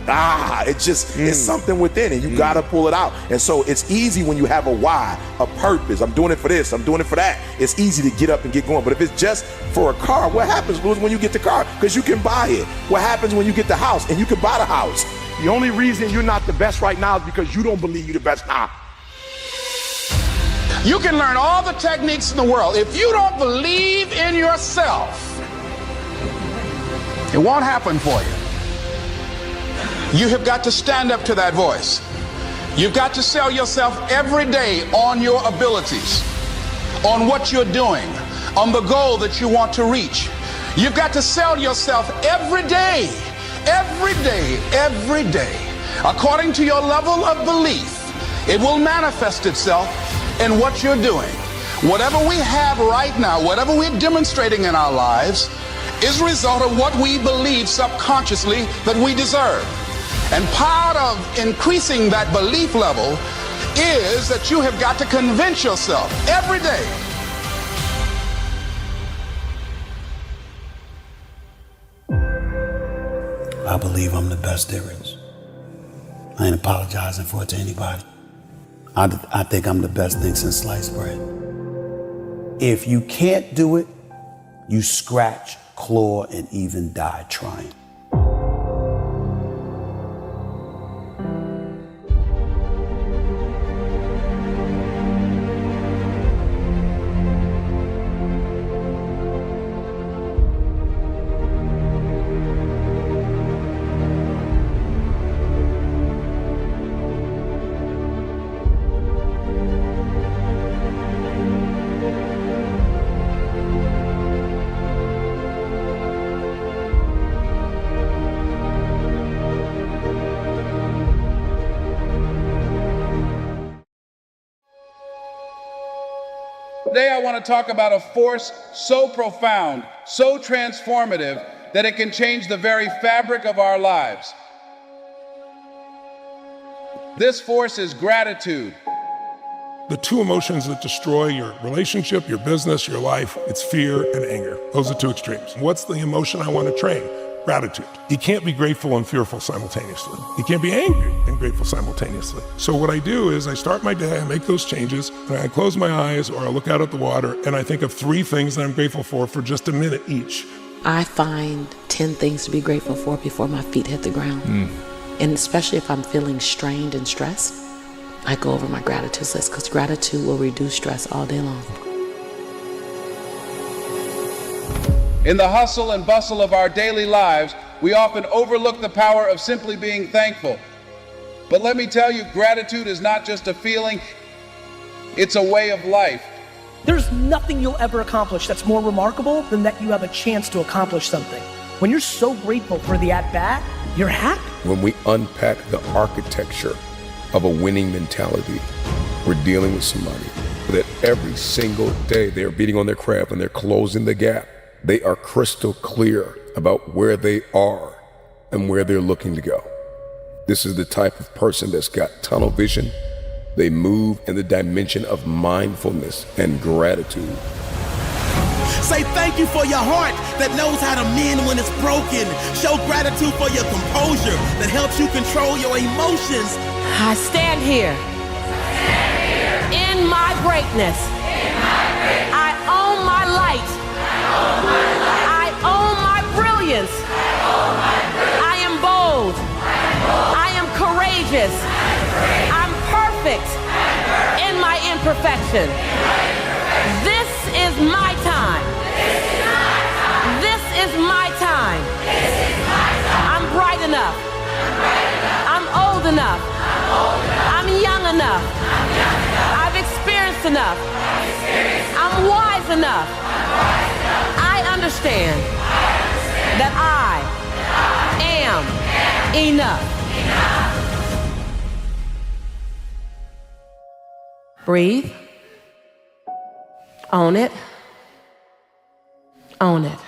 It's something within it. You gotta pull it out. And so it's easy when you have a why, a purpose. I'm doing it for this, I'm doing it for that. It's easy to get up and get going. But if it's just for a car, what happens, Louis, when you get the car? Because you can buy it. What happens when you get the house and you can buy the house? The only reason you're not the best right now is because you don't believe you're the best now. You can learn all the techniques in the world. If you don't believe in yourself, it won't happen for you. You have got to stand up to that voice. You've got to sell yourself every day on your abilities, on what you're doing, on the goal that you want to reach. You've got to sell yourself every day, every day, every day. According to your level of belief, it will manifest itself in what you're doing. Whatever we have right now, whatever we're demonstrating in our lives, is a result of what we believe subconsciously that we deserve. And part of increasing that belief level is that you have got to convince yourself every day. I believe I'm the best there is. I ain't apologizing for it to anybody. I think I'm the best thing since sliced bread. If you can't do it, you scratch, claw, and even die trying. Today I want to talk about a force so profound, so transformative, that it can change the very fabric of our lives. This force is gratitude. The two emotions that destroy your relationship, your business, your life, it's fear and anger. Those are two extremes. What's the emotion I want to train? Gratitude. You can't be grateful and fearful simultaneously. You can't be angry and grateful simultaneously. So what I do is I start my day, I make those changes, and I close my eyes or I look out at the water and I think of 3 things that I'm grateful for just a minute each. I find 10 things to be grateful for before my feet hit the ground. And especially if I'm feeling strained and stressed, I go over my gratitude list because gratitude will reduce stress all day long. In the hustle and bustle of our daily lives, we often overlook the power of simply being thankful. But let me tell you, gratitude is not just a feeling, it's a way of life. There's nothing you'll ever accomplish that's more remarkable than that you have a chance to accomplish something. When you're so grateful for the at-bat, you're happy. When we unpack the architecture of a winning mentality, we're dealing with somebody that every single day they're beating on their craft and they're closing the gap. They are crystal clear about where they are and where they're looking to go. This is the type of person that's got tunnel vision. They move in the dimension of mindfulness and gratitude. Say thank you for your heart that knows how to mend when it's broken. Show gratitude for your composure that helps you control your emotions. I stand here in my greatness. I own my I own my brilliance. I am bold. I am courageous. I'm perfect in my imperfection. This is my time. This is my time. I'm bright enough. I'm old enough. I'm young enough. I've experienced enough. I'm wise enough. I understand that I am enough. Breathe. Own it. Own it.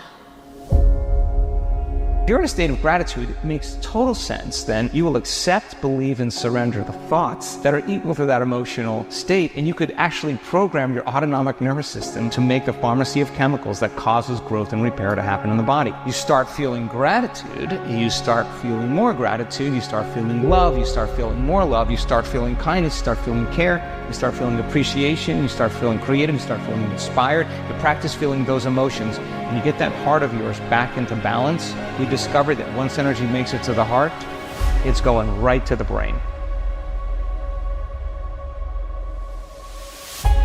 If you're in a state of gratitude, it makes total sense. Then you will accept, believe, and surrender the thoughts that are equal to that emotional state, and you could actually program your autonomic nervous system to make the pharmacy of chemicals that causes growth and repair to happen in the body. You start feeling gratitude, you start feeling more gratitude, you start feeling love, you start feeling more love, you start feeling kindness, you start feeling care, you start feeling appreciation, you start feeling creative, you start feeling inspired. You practice feeling those emotions, and you get that heart of yours back into balance. We discovered that once energy makes it to the heart, it's going right to the brain.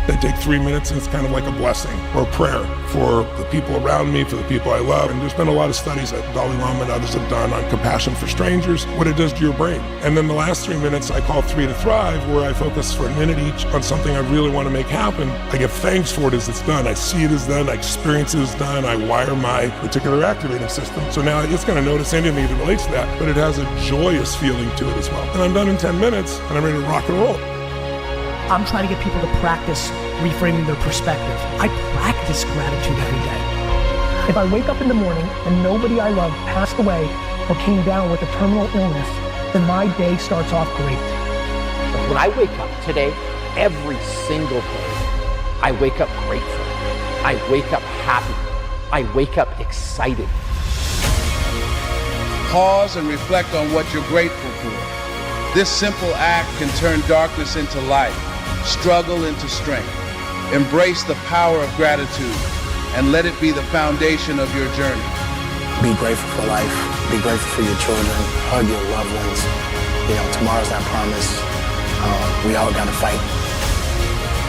They take 3 minutes and it's kind of like a blessing or a prayer for the people around me, for the people I love. And there's been a lot of studies that Dalai Lama and others have done on compassion for strangers, what it does to your brain. And then the last 3 minutes I call 3 to Thrive, where I focus for a minute each on something I really want to make happen. I give thanks for it as it's done. I see it as done. I experience it as done. I wire my particular activating system. So now it's going to notice anything that relates to that, but it has a joyous feeling to it as well. And I'm done in 10 minutes and I'm ready to rock and roll. I'm trying to get people to practice reframing their perspective. I practice gratitude every day. If I wake up in the morning and nobody I love passed away or came down with a terminal illness, then my day starts off great. When I wake up today, every single day, I wake up grateful. I wake up happy. I wake up excited. Pause and reflect on what you're grateful for. This simple act can turn darkness into light, struggle into strength. Embrace the power of gratitude and let it be the foundation of your journey. Be grateful for life. Be grateful for your children. Hug your loved ones. You know, tomorrow's not promised. We all gotta fight.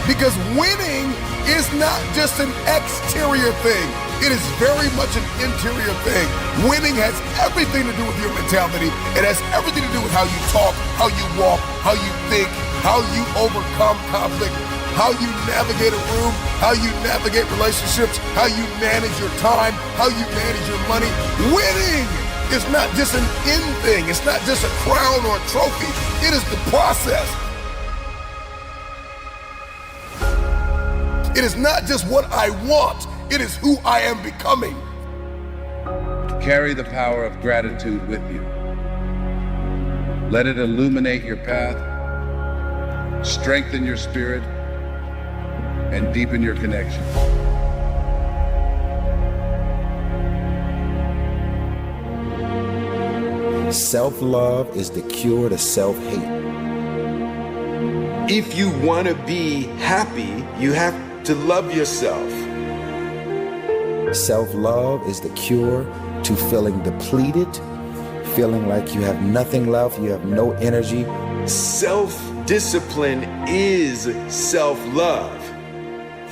Because winning is not just an exterior thing. It is very much an interior thing. Winning has everything to do with your mentality. It has everything to do with how you talk, how you walk, how you think, how you overcome conflict, how you navigate a room, how you navigate relationships, how you manage your time, how you manage your money. Winning is not just an end thing. It's not just a crown or a trophy. It is the process. It is not just what I want. It is who I am becoming. Carry the power of gratitude with you. Let it illuminate your path, strengthen your spirit, and deepen your connection. Self-love is the cure to self-hate. If you want to be happy, you have to love yourself. Self-love is the cure to feeling depleted, feeling like you have nothing left, you have no energy. Self-discipline is self-love.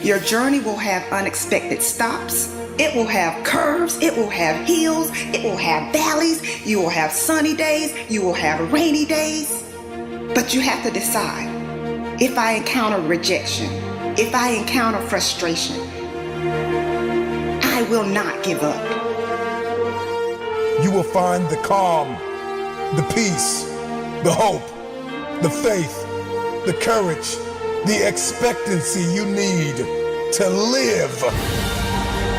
Your journey will have unexpected stops. It will have curves. It will have hills. It will have valleys. You will have sunny days. You will have rainy days. But you have to decide. If I encounter rejection, if I encounter frustration, I will not give up. You will find the calm, the peace, the hope, the faith, the courage, the expectancy you need to live.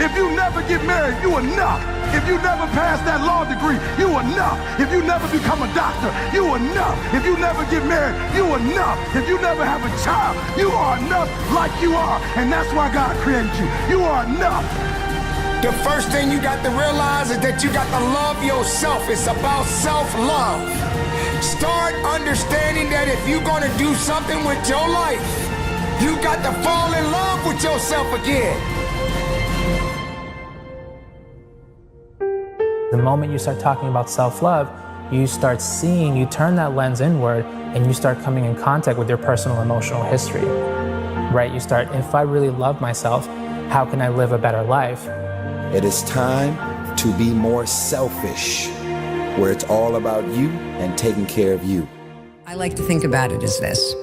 If you never get married, you enough. If you never pass that law degree, you enough. If you never become a doctor, you enough. If you never get married, you enough. If you never have a child, you are enough like you are. And that's why God created you. You are enough. The first thing you got to realize is that you got to love yourself. It's about self-love. Start understanding that if you're going to do something with your life, you got to fall in love with yourself again. The moment you start talking about self-love, you start seeing, you turn that lens inward, and you start coming in contact with your personal emotional history, right? You start, if I really love myself, how can I live a better life? It is time to be more selfish, where it's all about you and taking care of you. I like to think about it as this.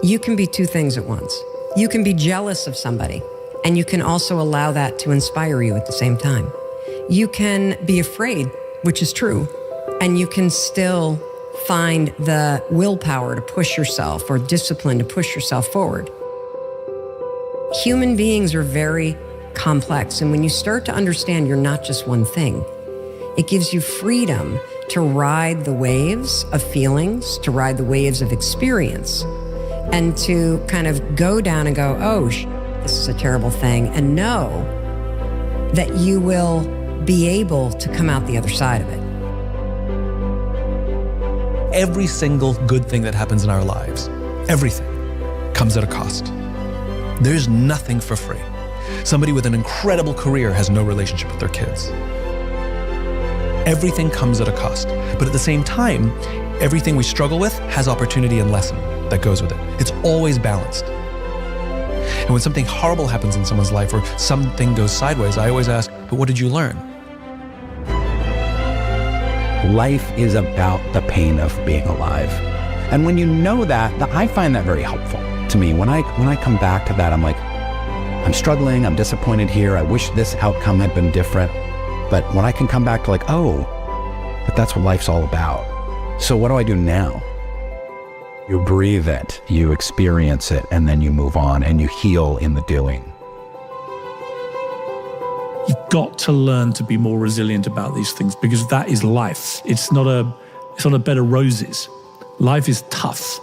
You can be two things at once. You can be jealous of somebody, and you can also allow that to inspire you at the same time. You can be afraid, which is true, and you can still find the willpower to push yourself or discipline to push yourself forward. Human beings are very complex, and when you start to understand you're not just one thing, it gives you freedom to ride the waves of feelings, to ride the waves of experience, and to kind of go down and go, oh, this is a terrible thing, and know that you will be able to come out the other side of it. Every single good thing that happens in our lives, everything, comes at a cost. There's nothing for free. Somebody with an incredible career has no relationship with their kids. Everything comes at a cost, but at the same time, everything we struggle with has opportunity and lesson that goes with it. It's always balanced. And when something horrible happens in someone's life or something goes sideways, I always ask, but what did you learn? Life is about the pain of being alive. And when you know that, I find that very helpful to me. When I come back to that, I'm like, I'm struggling, I'm disappointed here, I wish this outcome had been different. But when I can come back to like, oh, but that's what life's all about. So what do I do now? You breathe it, you experience it, and then you move on and you heal in the doing. You've got to learn to be more resilient about these things, because that is life. It's not a bed of roses. Life is tough.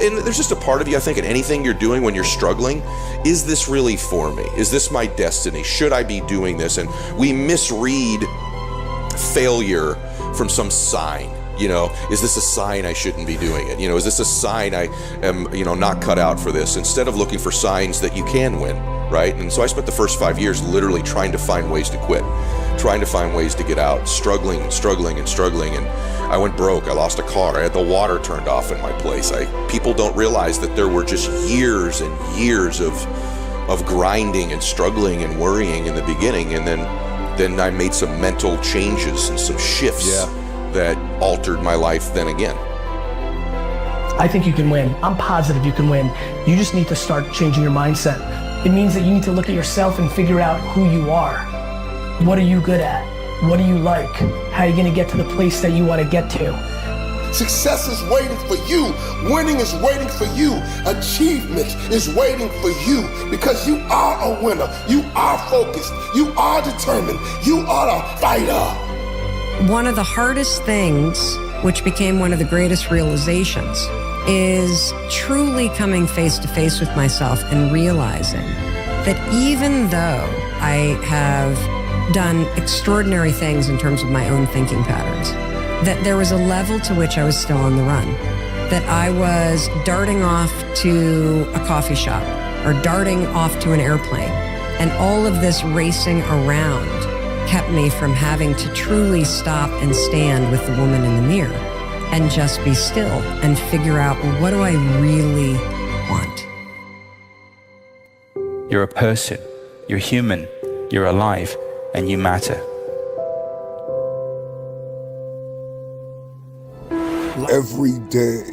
And there's just a part of you, I think, in anything you're doing when you're struggling, is this really for me? Is this my destiny? Should I be doing this? And we misread failure from some sign. You know, is this a sign I shouldn't be doing it? You know, is this a sign I am, not cut out for this? Instead of looking for signs that you can win, right? And so I spent the first 5 years literally trying to find ways to quit, trying to find ways to get out, struggling. And I went broke. I lost a car. I had the water turned off in my place. People don't realize that there were just years and years of grinding and struggling and worrying in the beginning. And then I made some mental changes and some shifts that altered my life then again. I think you can win. I'm positive you can win. You just need to start changing your mindset. It means that you need to look at yourself and figure out who you are. What are you good at? What do you like? How are you gonna get to the place that you wanna get to? Success is waiting for you. Winning is waiting for you. Achievement is waiting for you, because you are a winner. You are focused. You are determined. You are a fighter. One of the hardest things, which became one of the greatest realizations, is truly coming face to face with myself and realizing that even though I have done extraordinary things in terms of my own thinking patterns, that there was a level to which I was still on the run, that I was darting off to a coffee shop or darting off to an airplane, and all of this racing around kept me from having to truly stop and stand with the woman in the mirror and just be still and figure out, what do I really want? You're a person, you're human, you're alive, and you matter. Every day